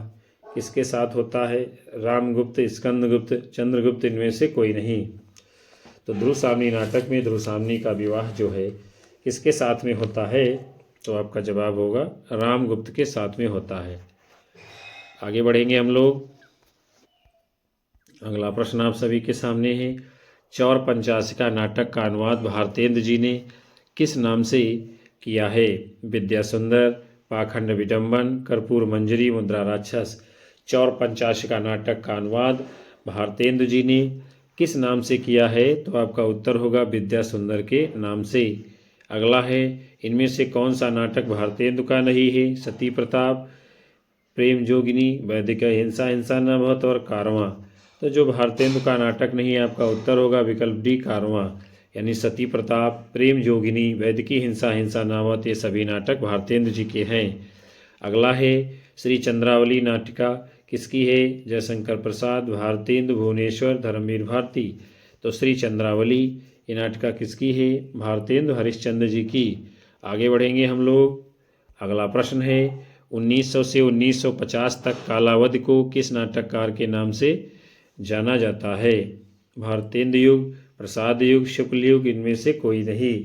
किसके साथ होता है? रामगुप्त, स्कंदगुप्त, चंद्रगुप्त, इनमें से कोई नहीं। तो ध्रुवसावनी नाटक में ध्रुवसावनी का विवाह जो है किसके साथ में होता है? तो आपका जवाब होगा रामगुप्त के साथ में होता है। आगे बढ़ेंगे हम लोग। अगला प्रश्न आप सभी के सामने है, चौर पंचाशिका नाटक का अनुवाद भारतेंद्र जी ने किस नाम से किया है? विद्या सुंदर, पाखंड विडंबन, कर्पूर मंजरी, मुद्रा राक्षस। चौर पंचाशिका नाटक का अनुवाद भारतेंद्र जी ने किस नाम से किया है? तो आपका उत्तर होगा विद्या सुंदर के नाम से। अगला है, इनमें से कौन सा नाटक भारतेंदु का नहीं है? सती प्रताप, प्रेम जोगिनी, वैदिक हिंसा, हिंसा न बहुत और कारवां। तो जो भारतेंदु का नाटक नहीं है आपका उत्तर होगा विकल्प डी कारवां। यानी सती प्रताप, प्रेम जोगिनी, वैदिकी हिंसा, हिंसा नावत, ये सभी नाटक भारतेंद्र जी के हैं। अगला है, श्री चंद्रावली नाटिका किसकी है? जयशंकर प्रसाद, भारतेंदु, भुवनेश्वर, धर्मवीर भारती। तो श्री चंद्रावली ये नाटिका किसकी है? भारतेंदु हरिश्चंद्र जी की। आगे बढ़ेंगे हम लोग। अगला प्रश्न है, 1900 से 1950 तक कालावधि को किस नाटककार के नाम से जाना जाता है? भारतेंदु युग, प्रसाद युग, शुक्ल युग, इनमें से कोई नहीं।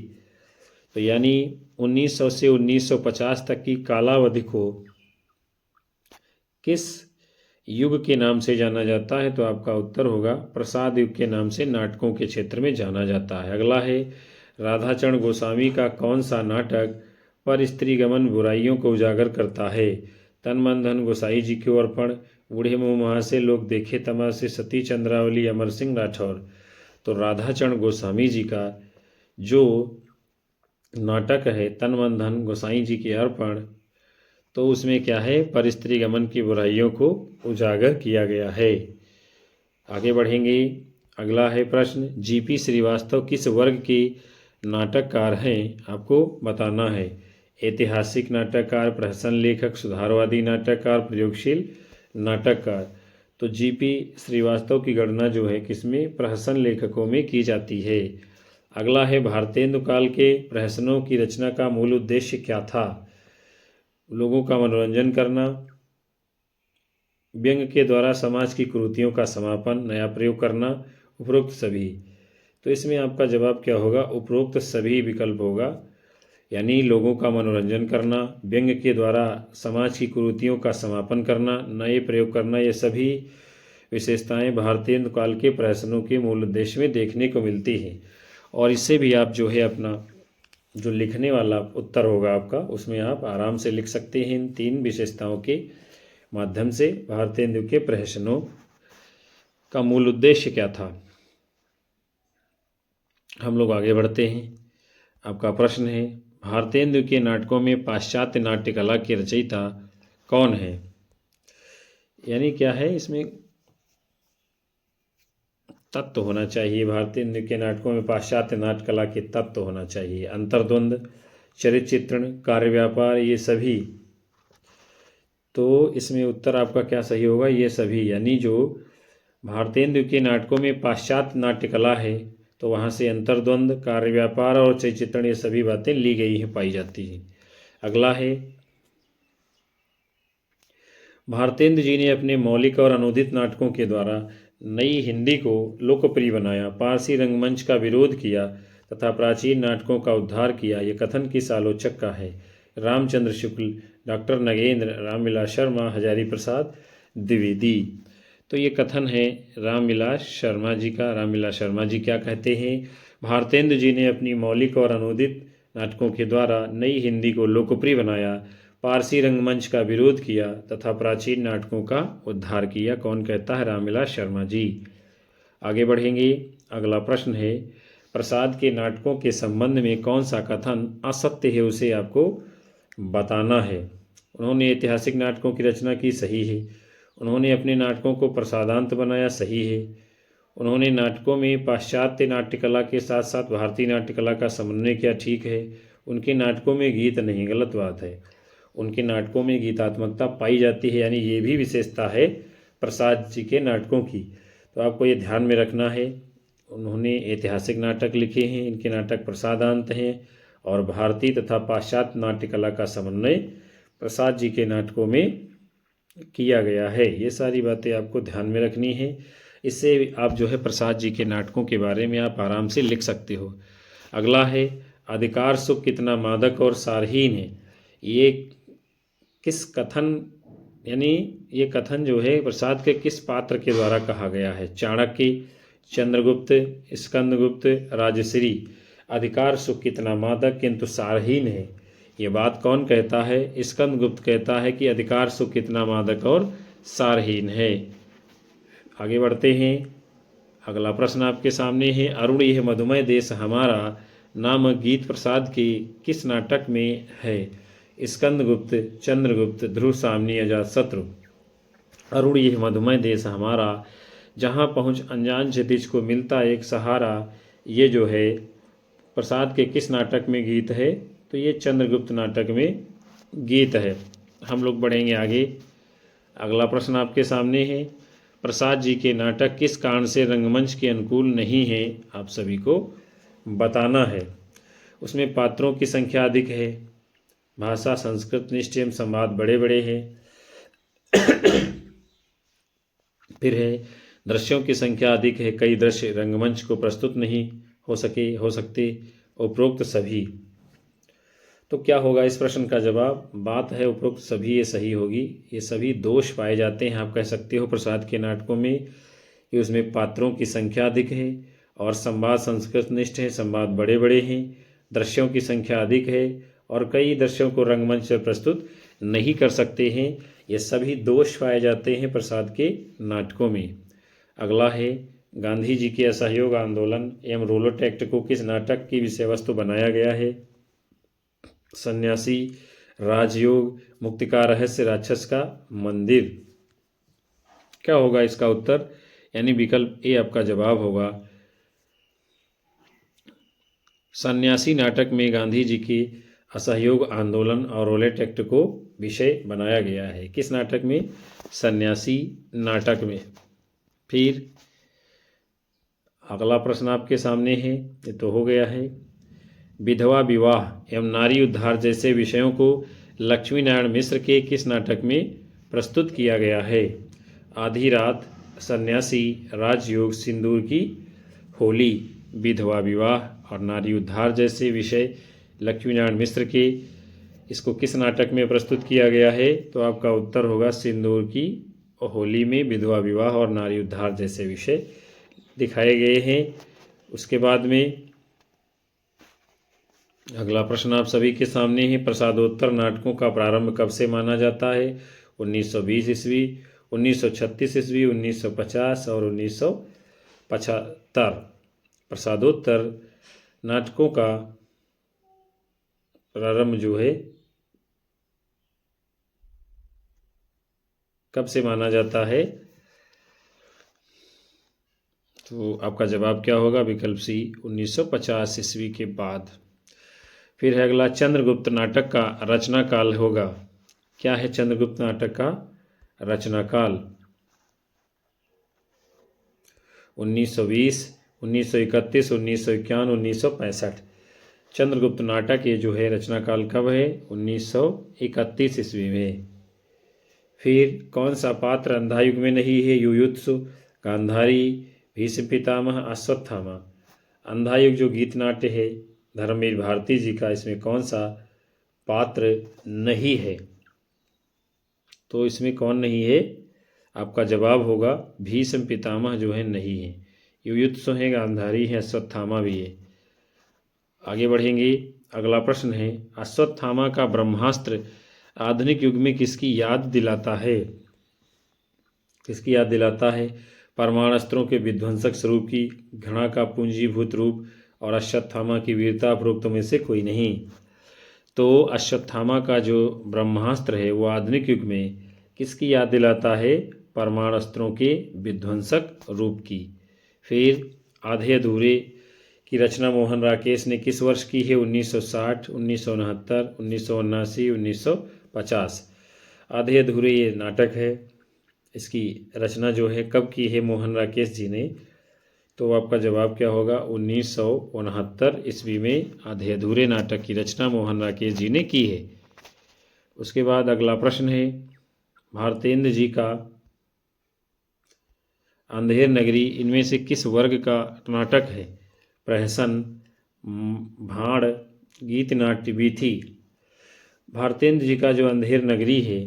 तो यानी 1900 से 1950 तक की कालावधि को किस युग के नाम से जाना जाता है? तो आपका उत्तर होगा प्रसाद युग के नाम से नाटकों के क्षेत्र में जाना जाता है। अगला है, राधाचरण गोस्वामी का कौन सा नाटक पर स्त्रीगमन बुराइयों को उजागर करता है? तन मन धन गोसाई जी को अर्पण, बूढ़े मुँह महासे लोग देखे तमाशे, सती चंद्रावली, अमर सिंह राठौर। तो राधाचरण गोस्वामी जी का जो नाटक है तन मन धन गोसाई जी के अर्पण, तो उसमें क्या है? पर स्त्री गमन की बुराइयों को उजागर किया गया है। आगे बढ़ेंगे। अगला है प्रश्न, जीपी श्रीवास्तव किस वर्ग के नाटककार हैं? आपको बताना है। ऐतिहासिक नाटककार, प्रहसन लेखक, सुधारवादी नाटककार, प्रयोगशील नाटककार। तो जीपी श्रीवास्तव की गणना जो है किसमें? प्रहसन लेखकों में की जाती है। अगला है, भारतेंदु काल के प्रहसनों की रचना का मूल उद्देश्य क्या था? लोगों का मनोरंजन करना, व्यंग के द्वारा समाज की कुरीतियों का समापन, नया प्रयोग करना, उपरोक्त सभी। तो इसमें आपका जवाब क्या होगा? उपरोक्त सभी विकल्प होगा। यानी लोगों का मनोरंजन करना, व्यंग के द्वारा समाज की कुरीतियों का समापन करना, नए प्रयोग करना, ये सभी विशेषताएं भारतेंदु काल के प्रहसनों के मूल उद्देश्य में देखने को मिलती हैं। और इससे भी आप जो है अपना जो लिखने वाला उत्तर होगा आपका, उसमें आप आराम से लिख सकते हैं इन 3 विशेषताओं के माध्यम से भारतेंदु के प्रहसनों का मूल उद्देश्य क्या था। हम लोग आगे बढ़ते हैं। आपका प्रश्न है, भारतेंदु के नाटकों में पाश्चात्य नाट्य कला के रचयिता कौन है? यानी क्या है इसमें तत्व होना चाहिए। भारतेंदु के नाटकों में पाश्चात्य नाट्य कला के तत्व होना चाहिए। अंतर्द्वंद, चरित्र चित्रण, कार्य व्यापार, ये सभी। तो इसमें उत्तर आपका क्या सही होगा? ये सभी। यानी जो भारतेंदु के नाटकों में पाश्चात्य नाट्य कला है तो वहाँ से अंतर्द्वंद, कार्य व्यापार और चरित्र चित्रण, ये सभी बातें ली गई हैं, पाई जाती हैं। अगला है, भारतेंदु जी ने अपने मौलिक और अनुदित नाटकों के द्वारा नई हिंदी को लोकप्रिय बनाया, पारसी रंगमंच का विरोध किया तथा प्राचीन नाटकों का उद्धार किया। ये कथन किस आलोचक का है? रामचंद्र शुक्ल, डॉक्टर नगेंद्र, रामविलास शर्मा, हजारी प्रसाद द्विवेदी। तो ये कथन है रामविलास शर्मा जी का। रामविलास शर्मा जी क्या कहते हैं? भारतेंदु जी ने अपनी मौलिक और अनुदित नाटकों के द्वारा नई हिंदी को लोकप्रिय बनाया, पारसी रंगमंच का विरोध किया तथा प्राचीन नाटकों का उद्धार किया? कौन कहता है? रामविलास शर्मा जी। आगे बढ़ेंगे। अगला प्रश्न है, प्रसाद के नाटकों के संबंध में कौन सा कथन असत्य है उसे आपको बताना है। उन्होंने ऐतिहासिक नाटकों की रचना की, सही है। उन्होंने अपने नाटकों को प्रसादांत बनाया, सही है। उन्होंने नाटकों में पाश्चात्य नाट्यकला के साथ साथ भारतीय नाट्यकला का समन्वय किया, ठीक है। उनके नाटकों में गीत नहीं, गलत बात है। उनके नाटकों में गीतात्मकता पाई जाती है, यानी ये भी विशेषता है प्रसाद जी के नाटकों की, तो आपको ये ध्यान में रखना है। उन्होंने ऐतिहासिक नाटक लिखे हैं, इनके नाटक प्रसादांत हैं और भारतीय तथा पाश्चात्य नाट्यकला का समन्वय प्रसाद जी के नाटकों में किया गया है। ये सारी बातें आपको ध्यान में रखनी है। इससे आप जो है प्रसाद जी के नाटकों के बारे में आप आराम से लिख सकते हो। अगला है, अधिकार सुख कितना मादक और सारहीन है। ये किस कथन, यानी ये कथन जो है प्रसाद के किस पात्र के द्वारा कहा गया है? चाणक्य, चंद्रगुप्त, स्कंदगुप्त, राजश्री। अधिकार सुख कितना मादक किंतु सारहीन है, ये बात कौन कहता है? स्कंदगुप्त कहता है कि अधिकार सुख कितना मादक और सारहीन है। आगे बढ़ते हैं। अगला प्रश्न आपके सामने है, अरुण यह मधुमय देश हमारा नामक गीत प्रसाद के किस नाटक में है? स्कंदगुप्त, चंद्रगुप्त, ध्रुव सामनी, अजातशत्रु। अरुण यह मधुमय देश हमारा, जहाँ पहुँच अनजान क्षितिज को मिलता एक सहारा, ये जो है प्रसाद के किस नाटक में गीत है? तो ये चंद्रगुप्त नाटक में गीत है। हम लोग बढ़ेंगे आगे। अगला प्रश्न आपके सामने है, प्रसाद जी के नाटक किस कारण से रंगमंच के अनुकूल नहीं है? आप सभी को बताना है। उसमें पात्रों की संख्या अधिक है, भाषा संस्कृत निष्ठ एवं संवाद बड़े बड़े हैं, फिर है दृश्यों की संख्या अधिक है, कई दृश्य रंगमंच को प्रस्तुत नहीं हो सकते, उपरोक्त सभी। तो क्या होगा इस प्रश्न का जवाब? बात है उपरोक्त सभी, ये सही होगी। ये सभी दोष पाए जाते हैं, आप कह सकते हो प्रसाद के नाटकों में कि उसमें पात्रों की संख्या अधिक है और संवाद संस्कृत निष्ठ है, संवाद बड़े बड़े हैं, दृश्यों की संख्या अधिक है और कई दृश्यों को रंगमंच पर प्रस्तुत नहीं कर सकते हैं। ये सभी दोष पाए जाते हैं प्रसाद के नाटकों में। अगला है, गांधी जी के असहयोग आंदोलन एवं रोलेट एक्ट को किस नाटक की विषय वस्तु बनाया गया है? सन्यासी, राजयोग, मुक्ति का रहस्य, राक्षस का मंदिर। क्या होगा इसका उत्तर? यानी विकल्प ए आपका जवाब होगा। सन्यासी नाटक में गांधी जी के असहयोग आंदोलन और रोलेट एक्ट को विषय बनाया गया है। किस नाटक में? सन्यासी नाटक में। फिर अगला प्रश्न आपके सामने है, ये तो हो गया है। विधवा विवाह एवं नारी उद्धार जैसे विषयों को लक्ष्मी नारायण मिश्र के किस नाटक में प्रस्तुत किया गया है? आधी रात, सन्यासी, राजयोग, सिंदूर की होली। विधवा विवाह और नारी उद्धार जैसे विषय लक्ष्मी नारायण मिश्र के, इसको किस नाटक में प्रस्तुत किया गया है? तो आपका उत्तर होगा सिंदूर की होली में विधवा विवाह और नारी उद्धार जैसे विषय दिखाए गए हैं। उसके बाद में अगला प्रश्न आप सभी के सामने है, प्रसादोत्तर नाटकों का प्रारंभ कब से माना जाता है? 1920 ईस्वी, 1936 ईस्वी, 1950 और 1975। प्रसादोत्तर नाटकों का प्रारंभ जो है कब से माना जाता है? तो आपका जवाब क्या होगा? विकल्प सी, 1950 ईस्वी के बाद। फिर है अगला, चंद्रगुप्त नाटक का रचना काल होगा। क्या है चंद्रगुप्त नाटक का रचना काल? 1920, 1931, 1951, 1965। चंद्रगुप्त नाटक ये जो है रचना काल कब है? 1931 ईस्वी में। फिर कौन सा पात्र अंधायुग में नहीं है? युयुत्सु, गांधारी, भीष्म पितामह, अश्वत्थामा। अंधायुग जो गीत नाट्य है धर्मवीर भारती जी का, इसमें कौन सा पात्र नहीं है? तो इसमें कौन नहीं है? आपका जवाब होगा भीष्म पितामह जो है नहीं है। युयुत्सु है, गांधारी है, अश्वत्थामा भी है। आगे बढ़ेंगे। अगला प्रश्न है, अश्वत्थामा का ब्रह्मास्त्र आधुनिक युग में किसकी याद दिलाता है? किसकी याद दिलाता है? परमाणुअस्त्रों के विध्वंसक स्वरूप की, घृणा का पूंजीभूत रूप और अश्वत्थामा की वीरता उपरोक्तों में से कोई नहीं। तो अश्वत्थामा का जो ब्रह्मास्त्र है वो आधुनिक युग में किसकी याद दिलाता है? परमाणुअस्त्रों के विध्वंसक रूप की। फिर आधे अधूरे की रचना मोहन राकेश ने किस वर्ष की है? 1960, 1969, 1979, 1950। आधे अधूरे ये नाटक है, इसकी रचना जो है कब की है मोहन राकेश जी ने? तो आपका जवाब क्या होगा? 1969 ईस्वी में आधे अधूरे नाटक की रचना मोहन राकेश जी ने की है। उसके बाद अगला प्रश्न है, भारतेंद्र जी का अंधेर नगरी इनमें से किस वर्ग का नाटक है? प्रहसन, भाड़, गीत नाट्य, वीथी। भारतेंद्र जी का जो अंधेर नगरी है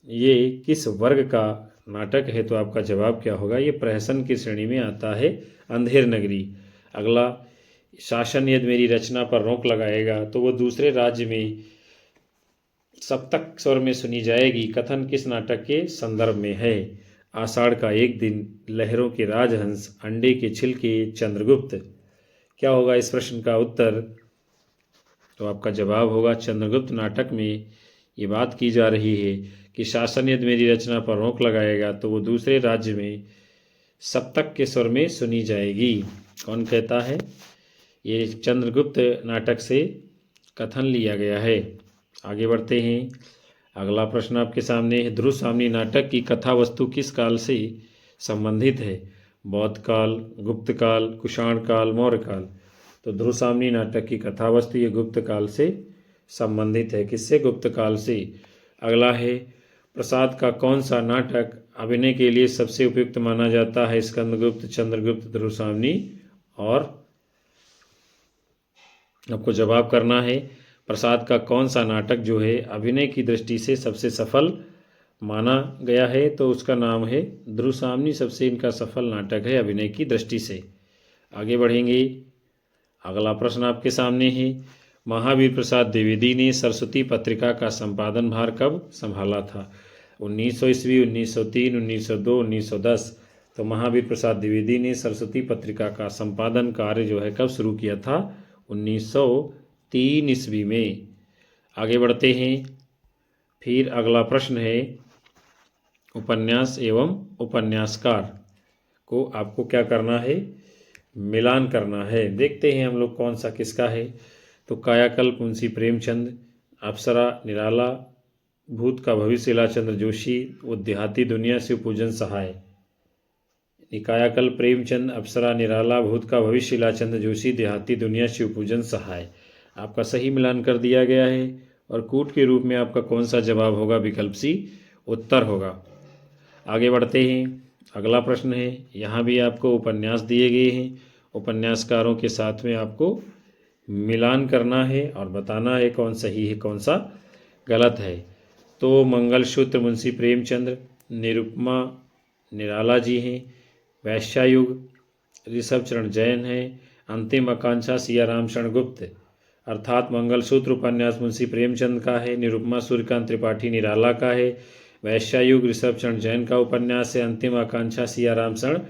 ये किस वर्ग का नाटक है? तो आपका जवाब क्या होगा? ये प्रहसन की श्रेणी में आता है अंधेर नगरी। अगला, शासन यदि मेरी रचना पर रोक लगाएगा तो वो दूसरे राज्य में सप्तक स्वर में सुनी जाएगी, कथन किस नाटक के संदर्भ में है? आषाढ़ का एक दिन, लहरों के राजहंस, अंडे के छिलके, चंद्रगुप्त। क्या होगा इस प्रश्न का उत्तर? तो आपका जवाब होगा चंद्रगुप्त नाटक में ये बात की जा रही है कि शासन यदि मेरी रचना पर रोक लगाएगा तो वो दूसरे राज्य में सप्तक के स्वर में सुनी जाएगी। कौन कहता है? ये चंद्रगुप्त नाटक से कथन लिया गया है। आगे बढ़ते हैं। अगला प्रश्न आपके सामने है, ध्रुव सामनी नाटक की कथा वस्तु किस काल से संबंधित है? बौद्ध काल, गुप्त काल, कुषाण काल, मौर्य काल। तो ध्रुव सामनी नाटक की कथा वस्तु ये गुप्त काल से संबंधित है। किससे? गुप्त काल से। अगला है, प्रसाद का कौन सा नाटक अभिनय के लिए सबसे उपयुक्त माना जाता है? स्कंदगुप्त, चंद्रगुप्त, ध्रुव सामनी। और आपको जवाब करना है, प्रसाद का कौन सा नाटक जो है अभिनय की दृष्टि से सबसे सफल माना गया है? तो उसका नाम है ध्रुव सामनी। सबसे इनका सफल नाटक है अभिनय की दृष्टि से। आगे बढ़ेंगे। अगला प्रश्न आपके सामने है, महावीर प्रसाद द्विवेदी ने सरस्वती पत्रिका का संपादन भार कब संभाला था? 1900 ईस्वी, 1903, 1902, 1910। तो महावीर प्रसाद द्विवेदी ने सरस्वती पत्रिका का संपादन कार्य जो है कब शुरू किया था? 1903 ईस्वी में। आगे बढ़ते हैं। फिर अगला प्रश्न है, उपन्यास एवं उपन्यासकार को आपको क्या करना है? मिलान करना है। देखते हैं हम लोग कौन सा किसका है। तो कायाकल्प मुंशी प्रेमचंद, अप्सरा निराला, भूत का भविष्य इलाचंद्र जोशी, वो देहाती दुनिया शिव पूजन सहाय। कायाकल्प प्रेमचंद, अप्सरा निराला, भूत का भविष्य इलाचंद्र जोशी, देहाती दुनिया शिव पूजन सहाय। आपका सही मिलान कर दिया गया है। और कूट के रूप में आपका कौन सा जवाब होगा? विकल्प सी उत्तर होगा। आगे बढ़ते हैं। अगला प्रश्न है, यहाँ भी आपको उपन्यास दिए गए हैं। उपन्यासकारों के साथ में आपको मिलान करना है और बताना है कौन सही है कौन सा गलत है। तो मंगलसूत्र मुंशी प्रेमचंद, निरुपमा निराला जी हैं, वैश्यायुग ऋषभ चरण जैन है, अंतिम आकांक्षा सियाराम शरण गुप्त। अर्थात मंगलसूत्र उपन्यास मुंशी प्रेमचंद का है, निरुपमा सूर्यकांत त्रिपाठी निराला का है, वैश्यायुग ऋषभ चरण जैन का उपन्यास है, अंतिम आकांक्षा सियाराम शरण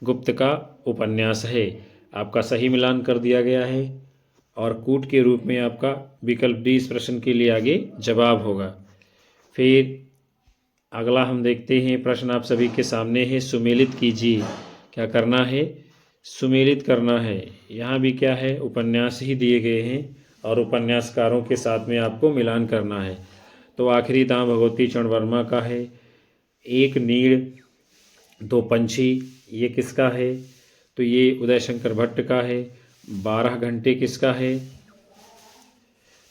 गुप्त का उपन्यास है। आपका सही मिलान कर दिया गया है। और कूट के रूप में आपका विकल्प डी इस प्रश्न के लिए आगे जवाब होगा। फिर अगला हम देखते हैं, प्रश्न आप सभी के सामने है, सुमेलित कीजिए। क्या करना है? सुमेलित करना है। यहाँ भी क्या है? उपन्यास ही दिए गए हैं और उपन्यासकारों के साथ में आपको मिलान करना है। तो आखिरी दांव भगवती चरण वर्मा का है, एक नीड़ दो पंछी, ये किसका है? तो ये उदय शंकर भट्ट का है। 12 घंटे किसका है?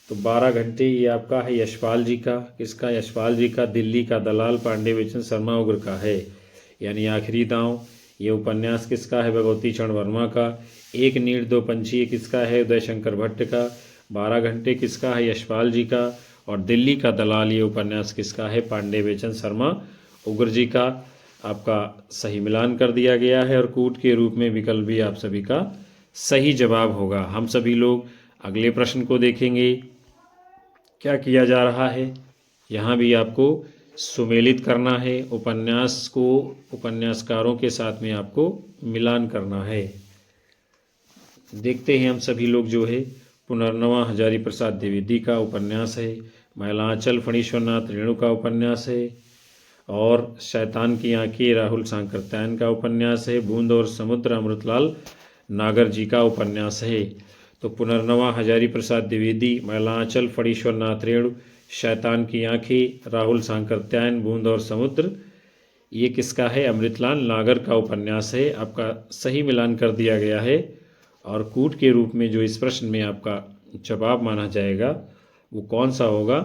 तो 12 घंटे ये आपका है यशपाल जी का। किसका? यशपाल जी का। दिल्ली का दलाल पांडे विचन शर्मा उग्र का है। यानी आखिरी दांव ये उपन्यास किसका है? भगवती चरण वर्मा का। एक नीड़ दो पंछी किसका है? उदय शंकर भट्ट का। 12 घंटे किसका है? यशपाल जी का। और दिल्ली का दलाल ये उपन्यास किसका है? पांडे विचन शर्मा उग्र जी का। आपका सही मिलान कर दिया गया है और कूट के रूप में विकल्प भी आप सभी का सही जवाब होगा। हम सभी लोग अगले प्रश्न को देखेंगे। क्या किया जा रहा है, यहाँ भी आपको सुमेलित करना है, उपन्यास को उपन्यासकारों के साथ में आपको मिलान करना है। देखते हैं हम सभी लोग जो है, पुनर्नवा हजारी प्रसाद द्विवेदी का उपन्यास है, मैलांचल फणीश्वरनाथ रेणु का उपन्यास है, और शैतान की आंखें राहुल सांकृत्यायन का उपन्यास है, बूंद और समुद्र अमृतलाल नागर जी का उपन्यास है। तो पुनर्नवा हजारी प्रसाद द्विवेदी, मैलांचल फणीश्वरनाथ रेणु, शैतान की आंखें राहुल सांकृत्यायन, बूंद और समुद्र, ये किसका है, अमृतलाल नागर का उपन्यास है। आपका सही मिलान कर दिया गया है। और कूट के रूप में जो इस प्रश्न में आपका जवाब माना जाएगा वो कौन सा होगा,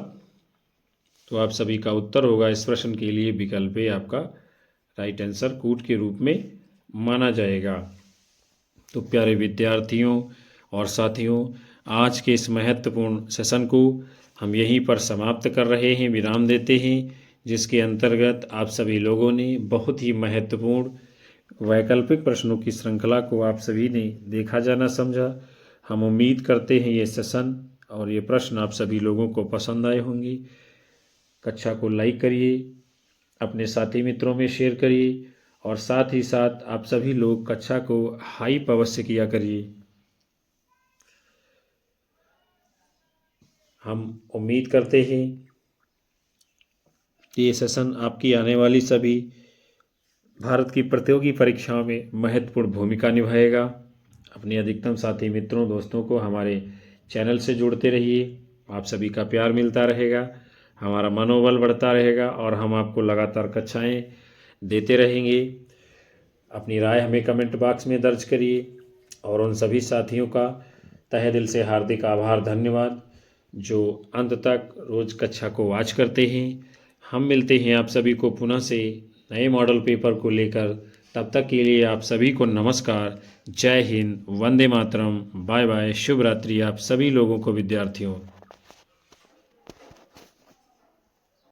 तो आप सभी का उत्तर होगा इस प्रश्न के लिए विकल्प ए आपका राइट आंसर कूट के रूप में माना जाएगा। तो प्यारे विद्यार्थियों और साथियों, आज के इस महत्वपूर्ण सेशन को हम यहीं पर समाप्त कर रहे हैं, विराम देते हैं, जिसके अंतर्गत आप सभी लोगों ने बहुत ही महत्वपूर्ण वैकल्पिक प्रश्नों की श्रृंखला को आप सभी ने देखा जाना समझा। हम उम्मीद करते हैं ये सेशन और ये प्रश्न आप सभी लोगों को पसंद आए होंगे। कक्षा को लाइक करिए, अपने साथी मित्रों में शेयर करिए, और साथ ही साथ आप सभी लोग कक्षा को हाइप अवश्य किया करिए। हम उम्मीद करते हैं कि ये सेशन आपकी आने वाली सभी भारत की प्रतियोगी परीक्षाओं में महत्वपूर्ण भूमिका निभाएगा। अपने अधिकतम साथी मित्रों दोस्तों को हमारे चैनल से जोड़ते रहिए, आप सभी का प्यार मिलता रहेगा, हमारा मनोबल बढ़ता रहेगा और हम आपको लगातार कक्षाएं देते रहेंगे। अपनी राय हमें कमेंट बॉक्स में दर्ज करिए, और उन सभी साथियों का तहे दिल से हार्दिक आभार, धन्यवाद, जो अंत तक रोज़ कक्षा को वॉच करते हैं। हम मिलते हैं आप सभी को पुनः से नए मॉडल पेपर को लेकर। तब तक के लिए आप सभी को नमस्कार, जय हिंद, वंदे मातरम, बाय बाय, शुभ रात्रि आप सभी लोगों को विद्यार्थियों।